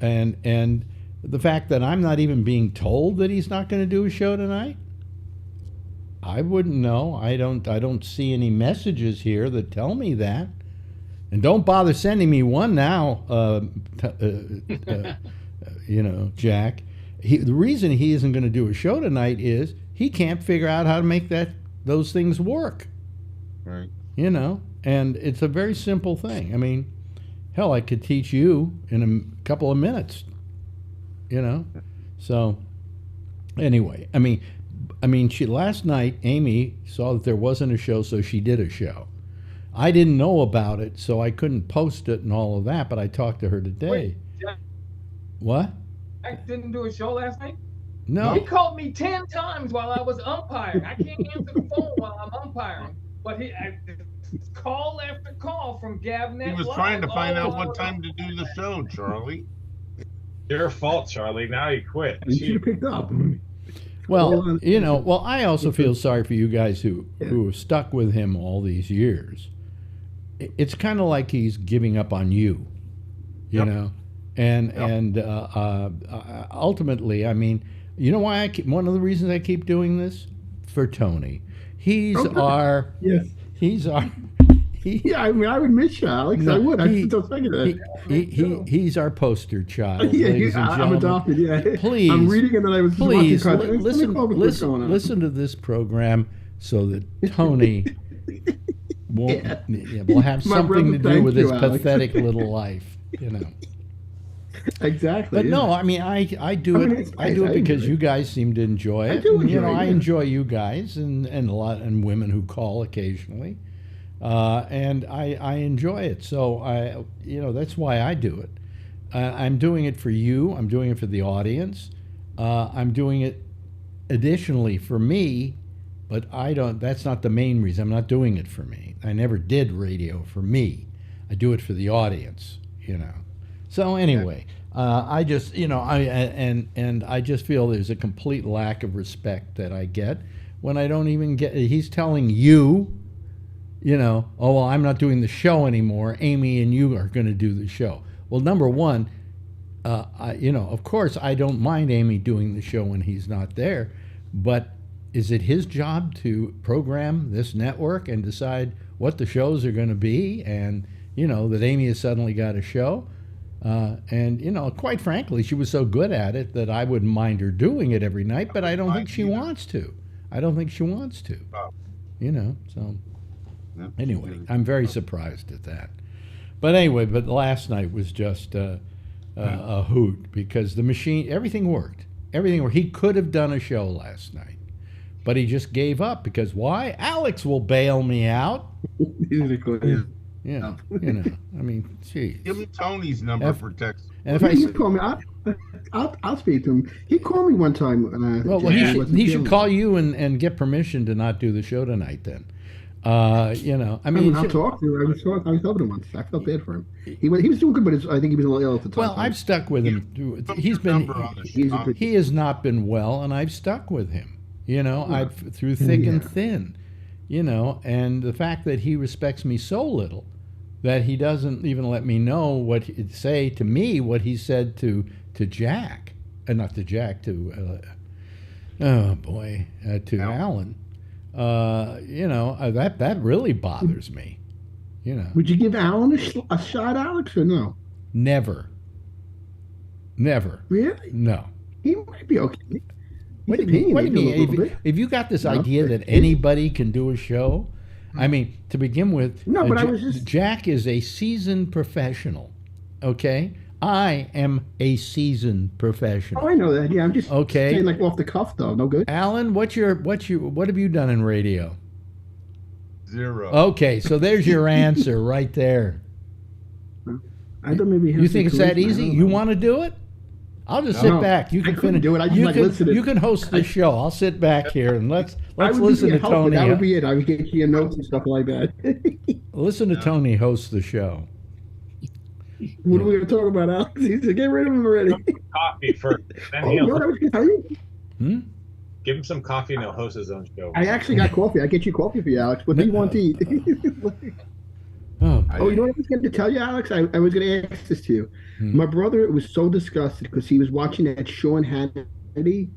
And the fact that I'm not even being told that he's not going to do a show tonight, I wouldn't know. I don't see any messages here that tell me that. And don't bother sending me one now, you know, Jack. The reason he isn't going to do a show tonight is he can't figure out how to make those things work. Right. You know, and it's a very simple thing. I mean, hell, I could teach you in a couple of minutes. You know, so anyway, I mean, last night Amy saw that there wasn't a show, so she did a show. I didn't know about it, so I couldn't post it and all of that. But I talked to her today. Wait, Jack, what? I didn't do a show last night. No. He called me 10 times while I was umpiring. I can't answer the phone while I'm umpiring. But call after call from Gavnet. He was trying to find out what time to do the show, Charlie. Your fault, Charlie. Now you quit. You should have picked up. Well, you know, well, I also feel sorry for you guys who have stuck with him all these years. It's kind of like he's giving up on you, you know, and ultimately, I mean, you know why one of the reasons I keep doing this? For Tony. He's our. Yeah, I mean, I would miss you, Alex. I would. He's our poster child. Yeah, ladies and I'm gentlemen. adopted. Yeah, Please, I'm reading it, and I was please watching listen to this program so that Tony will have something to do with his pathetic little life. You know. Exactly. But no, I mean, I do it. I do it because you guys seem to enjoy it. I enjoy you guys and women who call occasionally. And I enjoy it, so that's why I do it. I'm doing it for you. I'm doing it for the audience. I'm doing it additionally for me, but that's not the main reason. I'm not doing it for me. I never did radio for me. I do it for the audience. You know. So anyway, I just I just feel there's a complete lack of respect that I get when I don't even get. He's telling you. You know, oh, well, I'm not doing the show anymore. Amy and you are going to do the show. Well, number one, of course, I don't mind Amy doing the show when he's not there. But is it his job to program this network and decide what the shows are going to be? And, that Amy has suddenly got a show. And, quite frankly, she was so good at it that I wouldn't mind her doing it every night. But I don't think she wants to. So... Anyway, I'm very surprised at that. But anyway, last night was just a hoot because the machine, everything worked. He could have done a show last night, but he just gave up because why? Alex will bail me out. Yeah, I mean, geez. Give me Tony's number for text. And if he call me, I'll speak to him. He called me one time. He should call you and get permission to not do the show tonight then. I mean, I'll talk to him. I was helping him once. I felt bad for him. He was doing good, but I think he was a little ill at the time. Well, I've stuck with him. He has not been well, and I've stuck with him. I've through thick and thin. And the fact that he respects me so little that he doesn't even let me know say to me what he said to Jack, not to Jack, to oh boy, to Alan. That really bothers me. Would you give Alan a shot, Alex, or no? Never. Really? No. He might be okay. What do you mean? If you got this idea that anybody can do a show, I mean, to begin with, no, but I was just... Jack is a seasoned professional. Okay, I am a seasoned professional. Oh, I know that. Yeah, I'm just saying, like, off the cuff, though. No good. Alan, what have you done in radio? 0. Okay, so there's your answer right there. I thought maybe you think it's that easy? You want to do it? I'll just sit back. You can finish. Do it. I just you can host the show. I'll sit back here and let's listen to Tony. That would be it. I would get you notes and stuff like that. Listen to Tony host the show. What are we going to talk about, Alex? He said, get rid of him already. Coffee first. Then you know what I was going to tell you? Give him some coffee and he'll host his own show. I actually got coffee. I get you coffee for you, Alex. What do you want to eat? Oh, you know what I was going to tell you, Alex? I was going to ask this to you. My brother was so disgusted because he was watching that Sean Hannity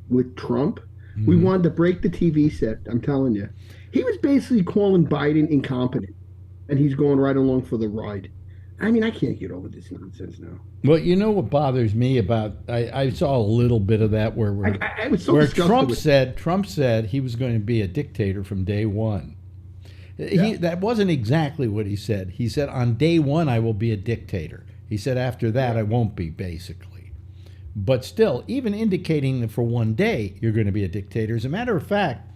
with Trump. We wanted to break the TV set, I'm telling you. He was basically calling Biden incompetent, and he's going right along for the ride. I mean, I can't get over this nonsense now. Well, you know what bothers me about, I saw a little bit of that where I was so Trump said he was going to be a dictator from day one. Yeah. That wasn't exactly what he said. He said, on day one, I will be a dictator. He said, after that, I won't be, basically. But still, even indicating that for one day, you're going to be a dictator. As a matter of fact,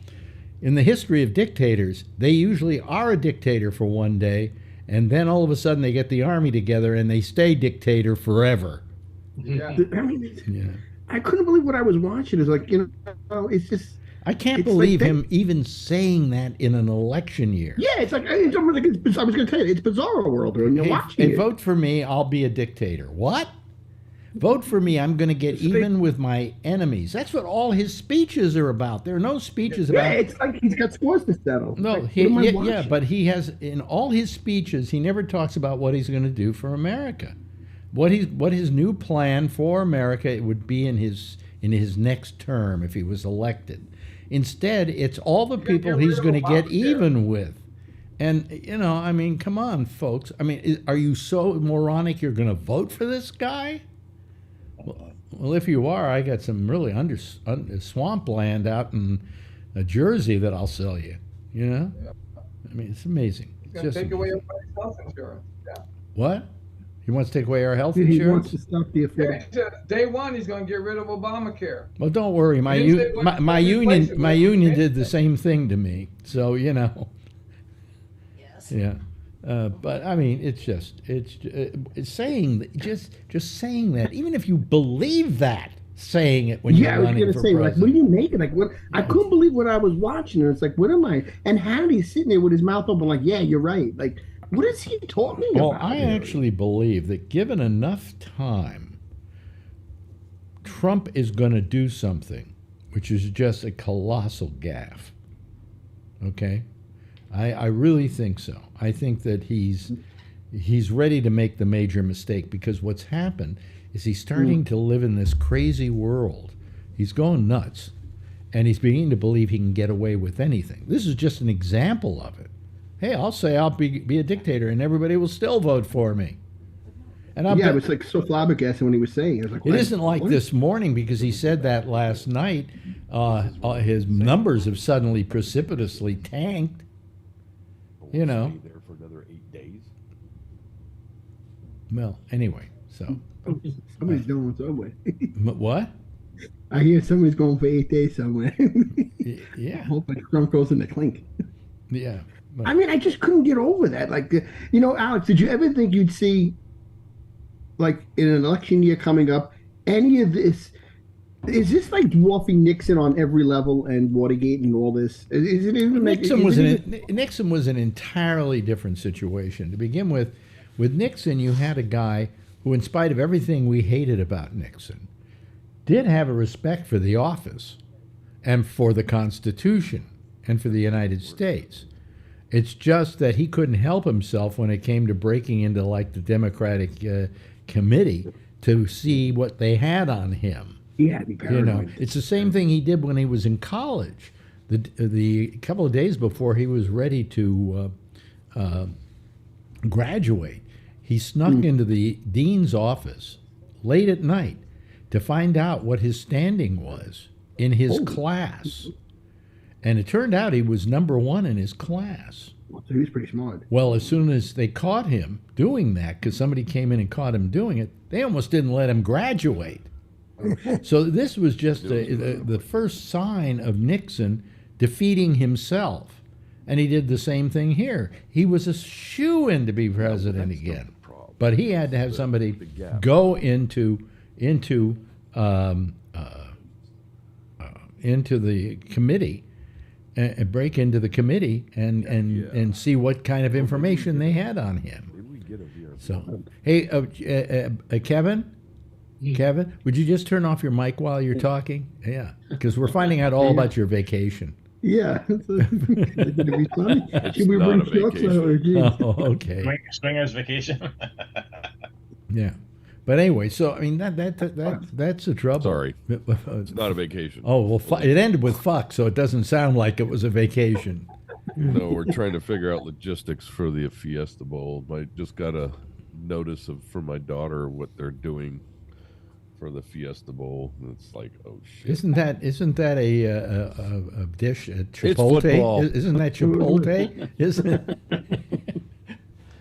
in the history of dictators, they usually are a dictator for one day, and then all of a sudden they get the army together and they stay dictator forever. Yeah. I mean, I couldn't believe what I was watching. It's like, it's just... I can't believe him even saying that in an election year. Yeah, it's like, I was going to tell you, it's bizarre world when you're watching it. Vote for me, I'll be a dictator. What? Vote for me, I'm going to get even with my enemies. That's what all his speeches are about. There are no speeches about... Yeah, it's like he's got scores to settle. No, like, but he has, in all his speeches, he never talks about what he's going to do for America. What his new plan for America would be in his next term if he was elected. Instead, it's all the people he's going to get even with. And, I mean, come on, folks. I mean, are you so moronic you're going to vote for this guy? Well, if you are, I got some really swampland out in Jersey that I'll sell you, I mean, it's amazing. He's going to take away everybody's health insurance. Yeah. What? He wants to take away our health insurance? He wants to stop the effect. Day one, he's going to get rid of Obamacare. Well, don't worry. My union did the same thing to me. So, Yes. Yeah. But I mean, it's saying just saying that. Even if you believe that, saying it when you're running for president. Like, what do you make it? Like, what? I couldn't believe what I was watching. And it's like, what am I? And Hannity's sitting there with his mouth open, like, yeah, you're right. Like, what is he talking about? Well, I actually believe that given enough time, Trump is going to do something, which is just a colossal gaffe. Okay? I really think so. I think that he's ready to make the major mistake because what's happened is he's starting to live in this crazy world. He's going nuts, and he's beginning to believe he can get away with anything. This is just an example of it. Hey, I'll say I'll be a dictator, and everybody will still vote for me. And it was like so flabbergasted when he was saying it. It isn't like this morning because he said that last night. His numbers have suddenly precipitously tanked. Stay there for another 8 days. Well, anyway, so somebody's going somewhere. What? I hear somebody's going for 8 days somewhere. Yeah. Hopefully Trump goes in the clink. Yeah. I mean, I just couldn't get over that. Like, Alex, did you ever think you'd see, like, in an election year coming up, any of this? Is this like dwarfing Nixon on every level and Watergate and all this? Nixon was an entirely different situation. To begin with Nixon, you had a guy who, in spite of everything we hated about Nixon, did have a respect for the office and for the Constitution and for the United States. It's just that he couldn't help himself when it came to breaking into like the Democratic committee to see what they had on him. He had me paranoid. It's the same thing he did when he was in college. The couple of days before he was ready to graduate, he snuck into the dean's office late at night to find out what his standing was in his class. And it turned out he was #1 in his class. So he was pretty smart. Well, as soon as they caught him doing that, because somebody came in and caught him doing it, they almost didn't let him graduate. So this was just the first sign of Nixon defeating himself. And he did the same thing here. He was a shoo-in to be president again. But he had to have somebody go into the committee and break into the committee and see what kind of information they had on him. So, hey, Kevin, would you just turn off your mic while you're talking? Yeah, because we're finding out all about your vacation. Yeah. Should we bring shorts? Oh, okay. Swingers vacation. Yeah. But anyway, so I mean that's the trouble. Sorry, it's not a vacation. Oh well, it ended with fuck, so it doesn't sound like it was a vacation. No, we're trying to figure out logistics for the Fiesta Bowl. I just got a notice from my daughter what they're doing for the Fiesta Bowl. And it's like, oh shit! Isn't that a dish at Chipotle? It's football. Isn't that Chipotle? Isn't it?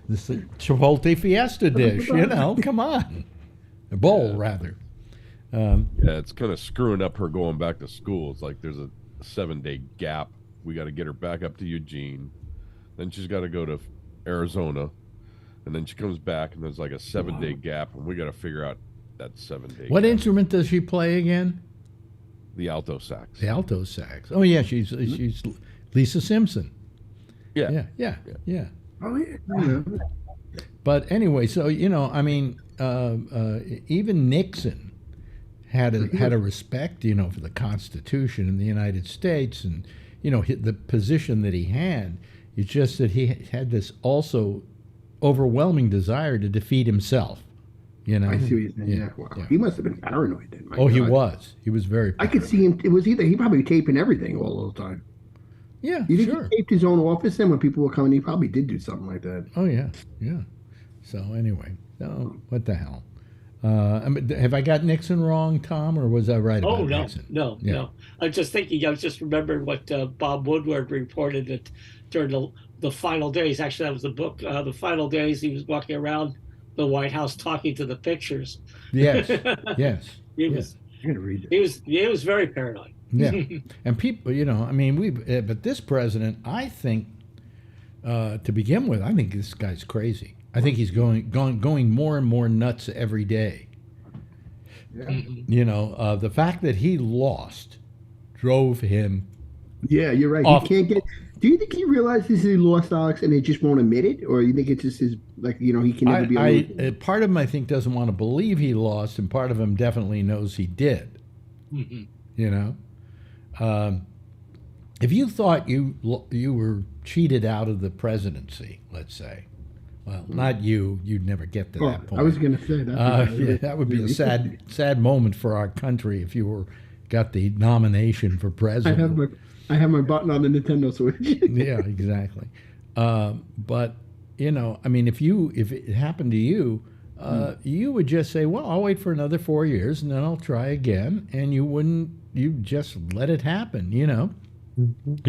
This is a Chipotle Fiesta dish, come on. A bowl, rather. Yeah, it's kind of screwing up her going back to school. It's like there's a 7-day gap. We got to get her back up to Eugene. Then she's got to go to Arizona. And then she comes back, and there's like a 7-day gap, and we got to figure out that 7-day What gap. instrument does she play again? The alto sax. The alto sax. Oh, yeah, she's Lisa Simpson. Yeah. Yeah. Oh, yeah. But anyway, so even Nixon had a respect, for the Constitution in the United States, and the position that he had. It's just that he had this also overwhelming desire to defeat himself. I see what you're saying. Yeah. Wow. Yeah. He must have been paranoid then. Oh, God. He was. He was very paranoid. I could see him. It was either he probably taping everything all the time. Yeah, you think sure. he taped his own office, and when people were coming, he probably did do something like that. Oh yeah. So anyway, what the hell? Have I got Nixon wrong, Tom, or was I right about Nixon? No. I'm just thinking. I was just remembering what Bob Woodward reported that during the final days. Actually, that was the book. The final days, he was walking around the White House talking to the pictures. Yes. Yes. He was. I'm gonna read it. He was very paranoid. Yeah, and people, but this president, I think, to begin with, I think this guy's crazy. I think he's going more and more nuts every day. Yeah. The fact that he lost drove him. Yeah, you're right. Off. He can't get. Do you think he realizes he lost, Alex, and they just won't admit it, or you think it's just his he can never be? Part of him, I think, doesn't want to believe he lost, and part of him definitely knows he did. Mm-hmm. If you thought you were cheated out of the presidency, let's say, well, not you, you'd never get to that point. I was going to say that. That would be a sad moment for our country if you got the nomination for president. I have my button on the Nintendo Switch. Yeah, exactly. But if it happened to you, you would just say, well, I'll wait for another 4 years and then I'll try again. And you just let it happen, You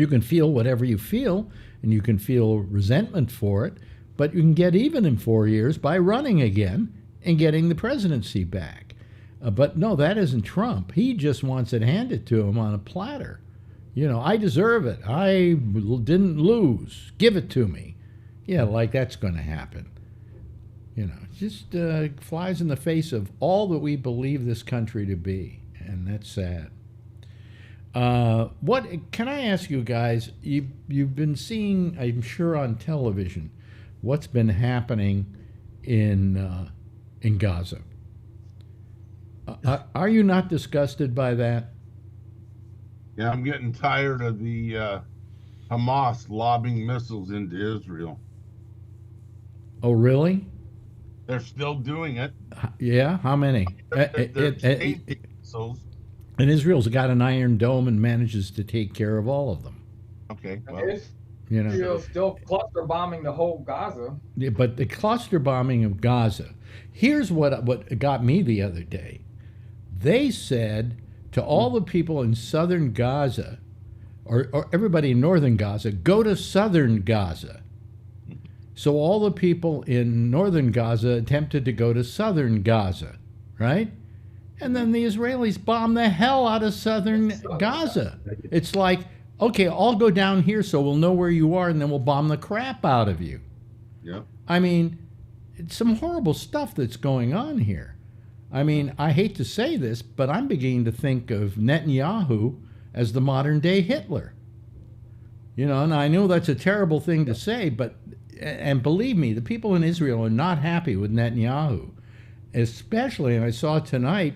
can feel whatever you feel, and you can feel resentment for it, but you can get even in 4 years by running again and getting the presidency back. But no, that isn't Trump. He just wants it handed to him on a platter. I deserve it. I didn't lose. Give it to me. Yeah, like that's going to happen. It just flies in the face of all that we believe this country to be, and that's sad. What can I ask you guys? You've been seeing, I'm sure, on television, what's been happening in Gaza. Are you not disgusted by that? Yeah, I'm getting tired of the Hamas lobbing missiles into Israel. Oh, really? They're still doing it. Yeah, how many? They're state missiles. And Israel's got an Iron Dome and manages to take care of all of them. Okay, And well, Israel's still cluster bombing the whole Gaza. Yeah, but the cluster bombing of Gaza, here's what got me the other day. They said to all the people in southern Gaza, or everybody in northern Gaza, go to southern Gaza. So all the people in northern Gaza attempted to go to southern Gaza, right? And then the Israelis bombed the hell out of southern Gaza. It's like, okay, I'll go down here so we'll know where you are, and then we'll bomb the crap out of you. yeah. I mean, it's some horrible stuff that's going on here. I mean, I hate to say this, but I'm beginning to think of Netanyahu as the modern day Hitler. You know, and I know that's a terrible thing to say, but, and believe me, the people in Israel are not happy with Netanyahu. Especially, and I saw tonight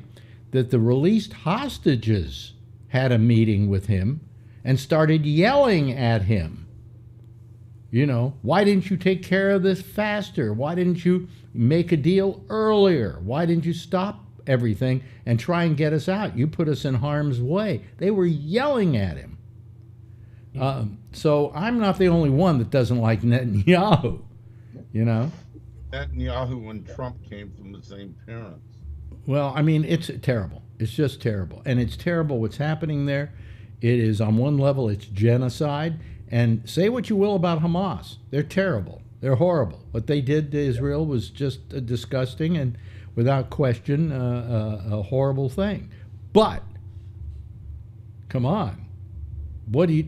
that the released hostages had a meeting with him and started yelling at him. You know, why didn't you take care of this faster? Why didn't you make a deal earlier? Why didn't you stop everything and try and get us out? You put us in harm's way. They were yelling at him. So I'm not the only one that doesn't like Netanyahu, you know? Netanyahu and Trump came from the same parents. Well, I mean, it's terrible. It's just terrible. And it's terrible what's happening there. It is, on one level, it's genocide. And say what you will about Hamas. They're terrible. They're horrible. What they did to Israel was just disgusting and, without question, a horrible thing. But, come on. What do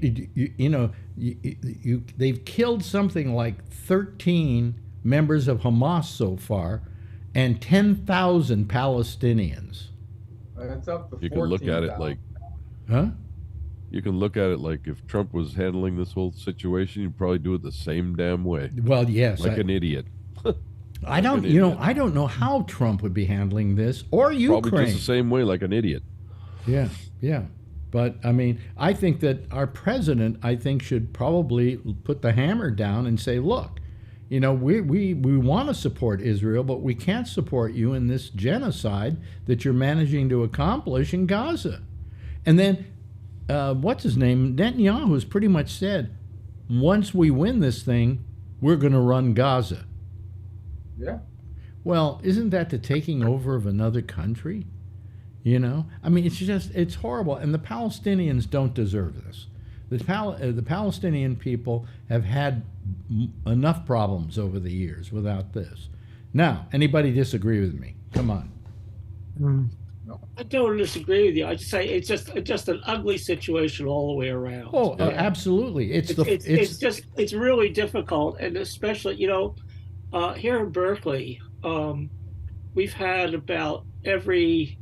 they've killed something like 13 members of Hamas so far and 10,000 Palestinians. It's up to You can look at it like, huh? You can look at it like if Trump was handling this whole situation, he'd probably do it the same damn way. Well, yes. Like an idiot. I don't, you know, I don't know how Trump would be handling this, or Ukraine. Probably just the same way, like an idiot. Yeah, yeah. But, I mean, I think that our president, I think, should probably put the hammer down and say, look, you know, we want to support Israel, but we can't support you in this genocide that you're managing to accomplish in Gaza. And then, what's his name? Netanyahu has pretty much said, once we win this thing, we're going to run Gaza. Yeah. Well, isn't that the taking over of another country? You know? I mean, it's horrible. And the Palestinians don't deserve this. The Palestinian people have had enough problems over the years without this. Now, anybody disagree with me? Come on. I don't disagree with you. I just say it's just an ugly situation all the way around. Oh, absolutely. It's really difficult, and especially, you know, here in Berkeley, we've had about every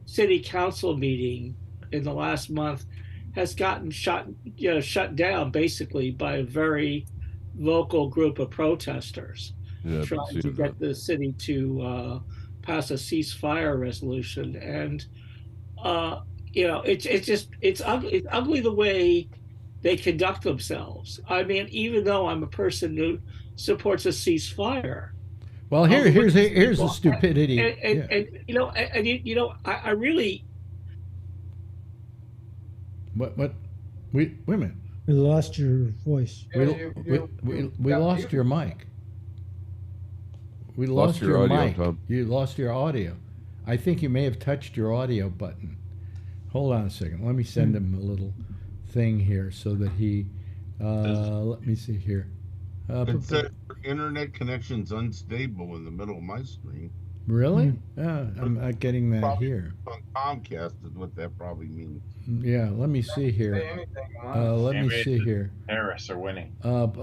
city council meeting in the last month has gotten shut down basically by a very vocal group of protesters trying to get the city to pass a ceasefire resolution. And you know, it's ugly the way they conduct themselves. I mean, even though I'm a person who supports a ceasefire. Well, here's the stupidity. And you know, I really. What? Wait a minute. We lost your voice. We lost your mic. We lost your audio, mic. Tom. You lost your audio. I think you may have touched your audio button. Hold on a second. Let me send him a little thing here so that he. Let me see here. It said internet connection's unstable in the middle of my screen. Really? I'm not getting that here. On Comcast is what that probably means. Yeah, let me see here. Let me see here. Harris are winning. Put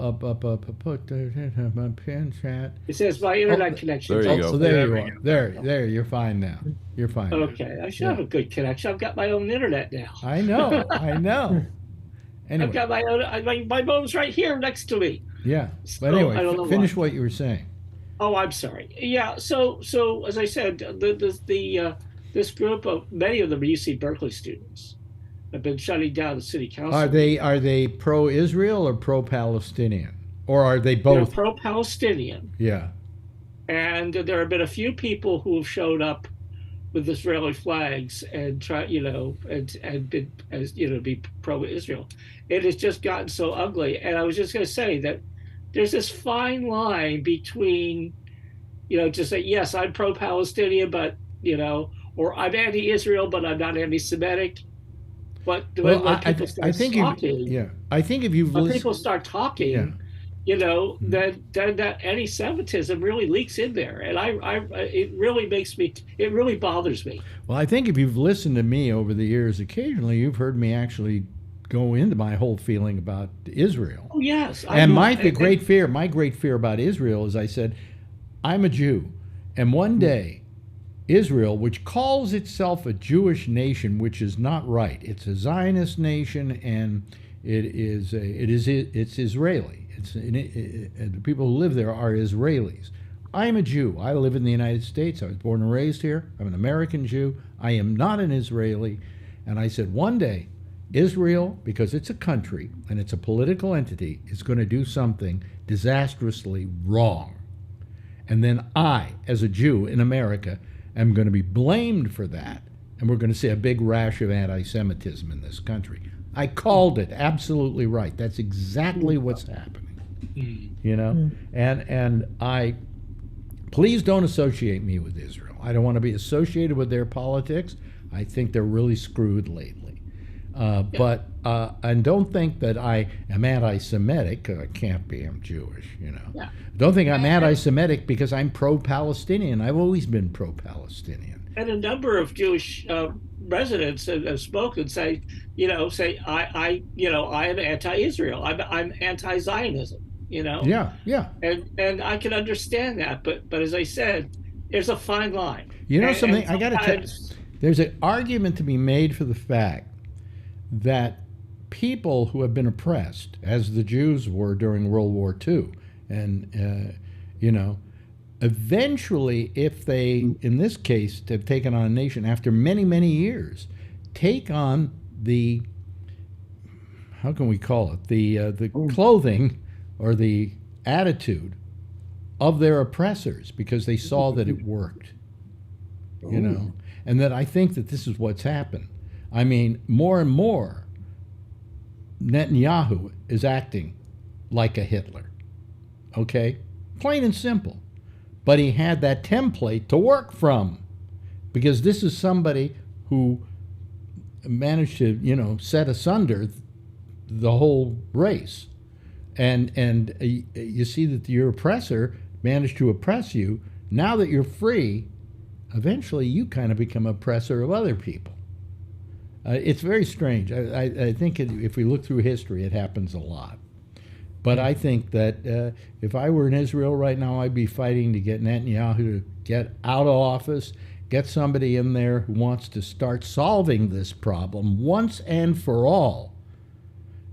my pen chat. It says my internet connection. There you go. So there you are. There, you're fine now. You're fine. Okay, I should have a good connection. I've got my own internet now. I know. Anyway. I've got my own. My mom's right here next to me. Yeah, but So, anyway, I don't know finish why. what you were saying. Oh, I'm sorry. Yeah. So as I said, this group of many of them are UC Berkeley students have been shutting down the city council. Are they pro-Israel or pro-Palestinian, or are they both? They're pro-Palestinian. Yeah. And there have been a few people who have showed up with Israeli flags and try, and been, as be pro-Israel. It has just gotten so ugly. And I was just going to say that there's this fine line between, just say, yes, I'm pro-Palestinian, but or I'm anti-Israel, but I'm not anti-Semitic. But when people start talking, I think if you've when people start talking, then that anti-Semitism really leaks in there, and it really bothers me. Well, I think if you've listened to me over the years, occasionally you've heard me actually go into my whole feeling about Israel. Oh yes, and my great fear about Israel is I said, I'm a Jew, and one day Israel, which calls itself a Jewish nation, which is not right. It's a Zionist nation, and it's Israeli. The people who live there are Israelis. I am a Jew. I live in the United States. I was born and raised here. I'm an American Jew. I am not an Israeli. And I said, one day, Israel, because it's a country and it's a political entity, is going to do something disastrously wrong. And then I, as a Jew in America, am going to be blamed for that. And we're going to see a big rash of anti-Semitism in this country. I called it absolutely right. That's exactly what's happening. And I, please don't associate me with Israel. I don't want to be associated with their politics. I think they're really screwed lately. But and don't think that I am anti-Semitic. I can't be. I'm Jewish. Yeah. Don't think I'm anti-Semitic because I'm pro-Palestinian. I've always been pro-Palestinian. And a number of Jewish residents have spoken, say I am anti-Israel. I'm anti-Zionism. Yeah. And I can understand that, but as I said, there's a fine line. Something I got to tell you, there's an argument to be made for the fact that people who have been oppressed, as the Jews were during World War II, and eventually, if they, in this case, have taken on a nation after many, many years, take on the, how can we call it, the clothing or the attitude of their oppressors, because they saw that it worked, and that I think that this is what's happened. I mean, more and more, Netanyahu is acting like a Hitler, okay? Plain and simple. But he had that template to work from, because this is somebody who managed to, set asunder the whole race. And you see that your oppressor managed to oppress you. Now that you're free, eventually you kind of become oppressor of other people. It's very strange. I think if we look through history, it happens a lot. But I think that if I were in Israel right now, I'd be fighting to get Netanyahu to get out of office, get somebody in there who wants to start solving this problem once and for all,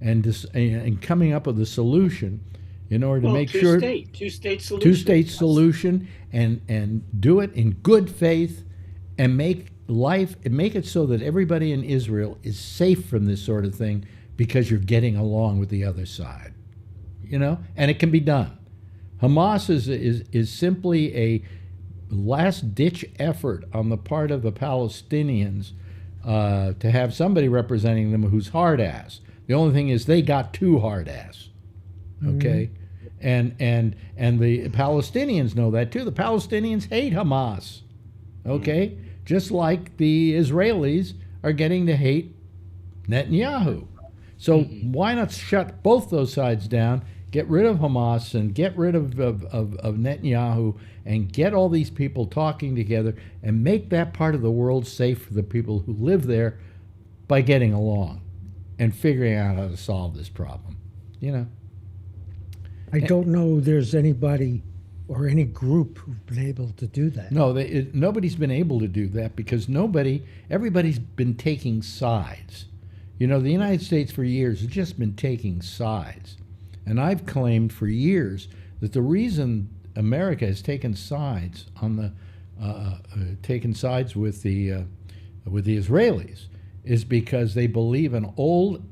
and coming up with a solution in order to make sure two-state solution, and do it in good faith, and make it so that everybody in Israel is safe from this sort of thing, because you're getting along with the other side, and it can be done. Hamas is simply a last-ditch effort on the part of the Palestinians to have somebody representing them who's hard-ass. The only thing is they got too hard-ass, okay? And the Palestinians know that too. The Palestinians hate Hamas, okay? Just like the Israelis are getting to hate Netanyahu. So why not shut both those sides down, get rid of Hamas and get rid of Netanyahu, and get all these people talking together and make that part of the world safe for the people who live there by getting along and figuring out how to solve this problem, I don't know there's anybody or any group who've been able to do that. No, nobody's been able to do that because everybody's been taking sides. The United States for years has just been taking sides. And I've claimed for years that the reason America has taken sides with the Israelis is because they believe an old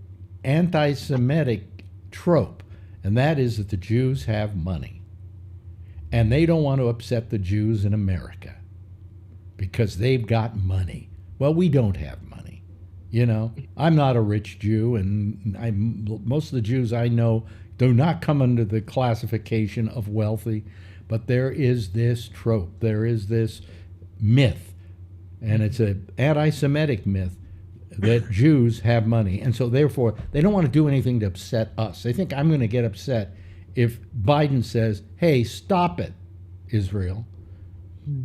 anti-Semitic trope, and that is that the Jews have money. and they don't want to upset the Jews in America because they've got money. Well, we don't have money. You know, I'm not a rich Jew, and most of the Jews I know do not come under the classification of wealthy, but there is this trope, there is this myth, and it's an anti-Semitic myth that Jews have money, and so therefore they don't want to do anything to upset us. They think I'm going to get upset if Biden says, hey, stop it, Israel.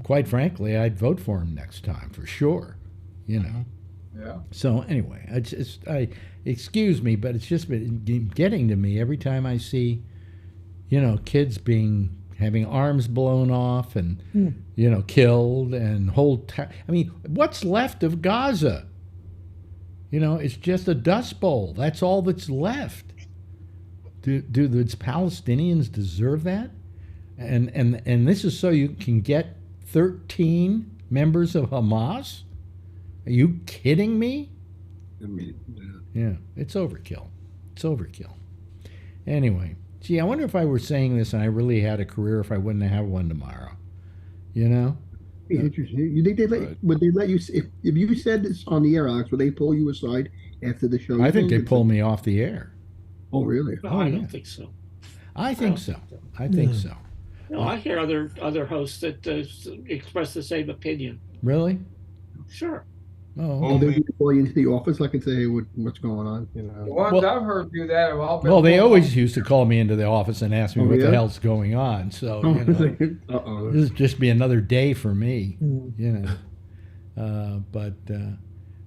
Quite frankly, I'd vote for him next time for sure, you know. Yeah. So anyway, excuse me, but it's just been getting to me every time I see, you know, kids having arms blown off and, you know, killed and I mean, what's left of Gaza? You know, it's just a dust bowl. That's all that's left. Do the Palestinians deserve that? And this is so you can get 13 members of Hamas? Are you kidding me? Yeah, it's overkill. It's overkill. Anyway, gee, I wonder if I were saying this and I really had a career, if I wouldn't have one tomorrow. You know? Interesting. You think would they let you, if you said this on the air, Alex, would they pull you aside after the show? I think they pull me off the air. Oh, really? No, I don't think so. I think so. I think so. No, I hear other hosts that express the same opinion. Really? Sure. Oh, they call you into the office like and say, hey, what's going on? You know. The ones I've heard do that have all been. Well, they always used to call me into the office and ask me what yeah? the hell's going on. So, you know, this would just be another day for me, you know.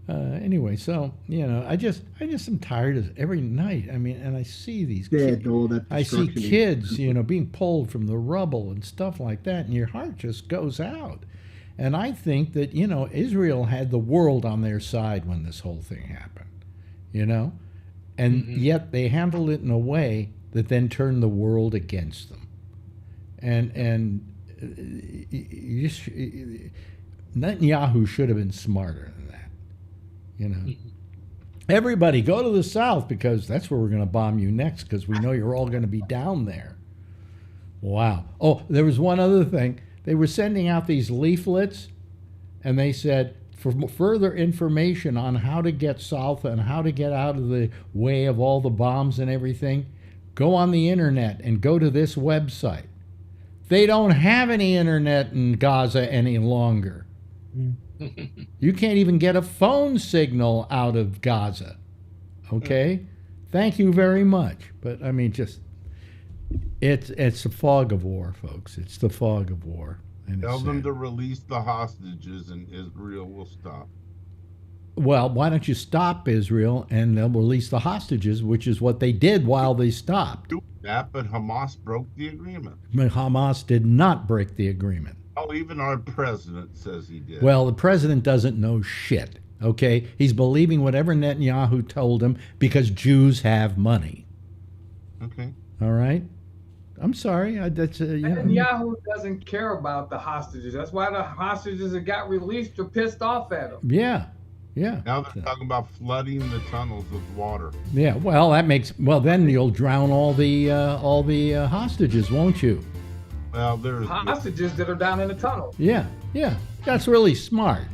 Anyway, so, you know, I just am tired of every night. I mean, and I see these kids. I see kids, you know, being pulled from the rubble and stuff like that, and your heart just goes out. And I think that, you know, Israel had the world on their side when this whole thing happened, you know? And yet they handled it in a way that then turned the world against them. And Netanyahu should have been smarter than that, you know? Everybody go to the south because that's where we're going to bomb you next because we know you're all going to be down there. Wow. Oh, there was one other thing. They were sending out these leaflets, and they said, for further information on how to get south and how to get out of the way of all the bombs and everything, go on the internet and go to this website. They don't have any internet in Gaza any longer. You can't even get a phone signal out of Gaza. Okay? Thank you very much. But, I mean, just... It's the fog of war, folks. It's the fog of war. Tell them to release the hostages and Israel will stop. Well, why don't you stop Israel and they'll release the hostages, which is what they did while they stopped. That, but Hamas broke the agreement. But Hamas did not break the agreement. Oh, even our president says he did. Well, the president doesn't know shit, okay? He's believing whatever Netanyahu told him because Jews have money. Okay. All right? I'm sorry. Netanyahu doesn't care about the hostages. That's why the hostages that got released are pissed off at him. Yeah, yeah. Now they're talking about flooding the tunnels with water. Yeah, well, that makes then you'll drown all the hostages, won't you? Well, there's hostages that are down in the tunnel. Yeah, yeah. That's really smart.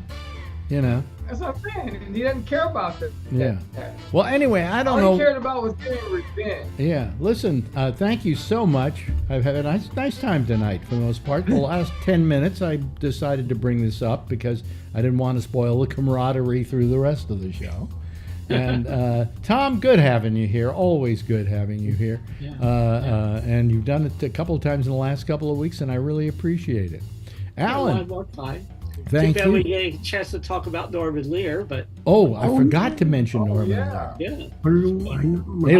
You know. That's what I'm saying. He doesn't care about that. Yeah. Well, anyway, I don't know. All he cared about was getting revenge. Yeah. Listen, thank you so much. I've had a nice time tonight for the most part. The last 10 minutes, I decided to bring this up because I didn't want to spoil the camaraderie through the rest of the show. And Tom, good having you here. Always good having you here. Yeah. And you've done it a couple of times in the last couple of weeks, and I really appreciate it. Alan. One more time. Thank you. We get a chance to talk about Norman Lear, but I forgot to mention Norman Lear. Yeah. Hey,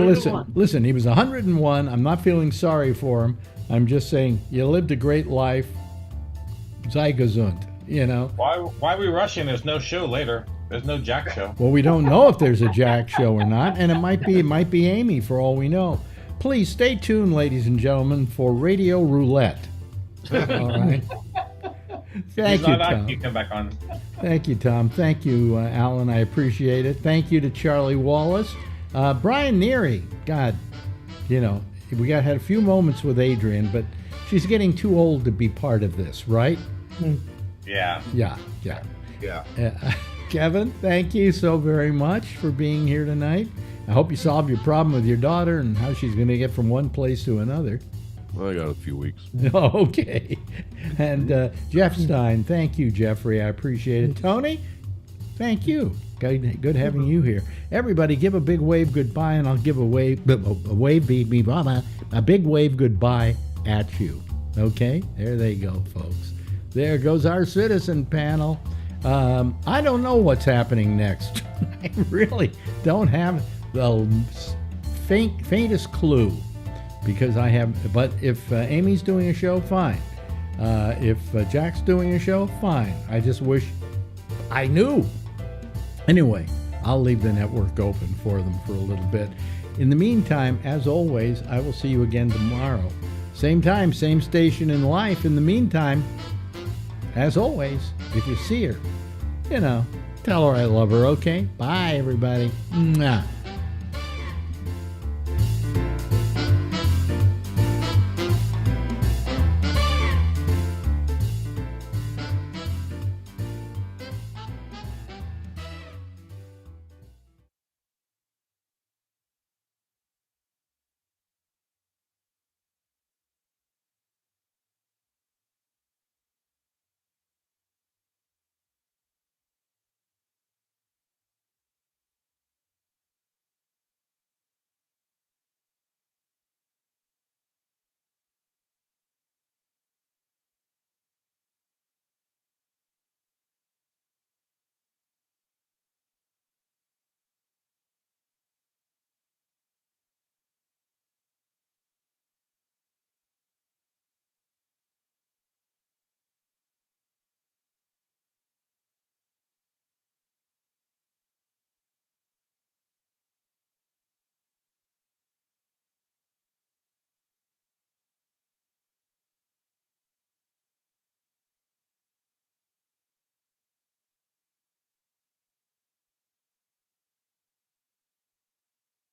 listen. He was 101. I'm not feeling sorry for him. I'm just saying you lived a great life. Sei gesund. You know. Why are we rushing? There's no show later. There's no Jack show. Well, we don't know if there's a Jack show or not, and it might be Amy for all we know. Please stay tuned, ladies and gentlemen, for Radio Roulette. All right. Thank you, Tom. You come back on. Thank you, Tom. Thank you, Alan. I appreciate it. Thank you to Charlie Wallace. Brian Neary. God, you know, we had a few moments with Adrian, but she's getting too old to be part of this, right? Yeah. Yeah. Kevin, thank you so very much for being here tonight. I hope you solved your problem with your daughter and how she's going to get from one place to another. Well, I got a few weeks. Okay. And Jeff Stein, thank you, Jeffrey. I appreciate it. Tony, thank you. Good having you here. Everybody, give a big wave goodbye, and I'll give a big wave goodbye at you. Okay? There they go, folks. There goes our citizen panel. I don't know what's happening next. I really don't have the faintest clue, because I have. But if Amy's doing a show, fine. If Jack's doing a show, fine. I just wish I knew. Anyway, I'll leave the network open for them for a little bit. In the meantime, as always, I will see you again tomorrow. Same time, same station in life. In the meantime, as always, if you see her, tell her I love her, okay? Bye, everybody. Mwah.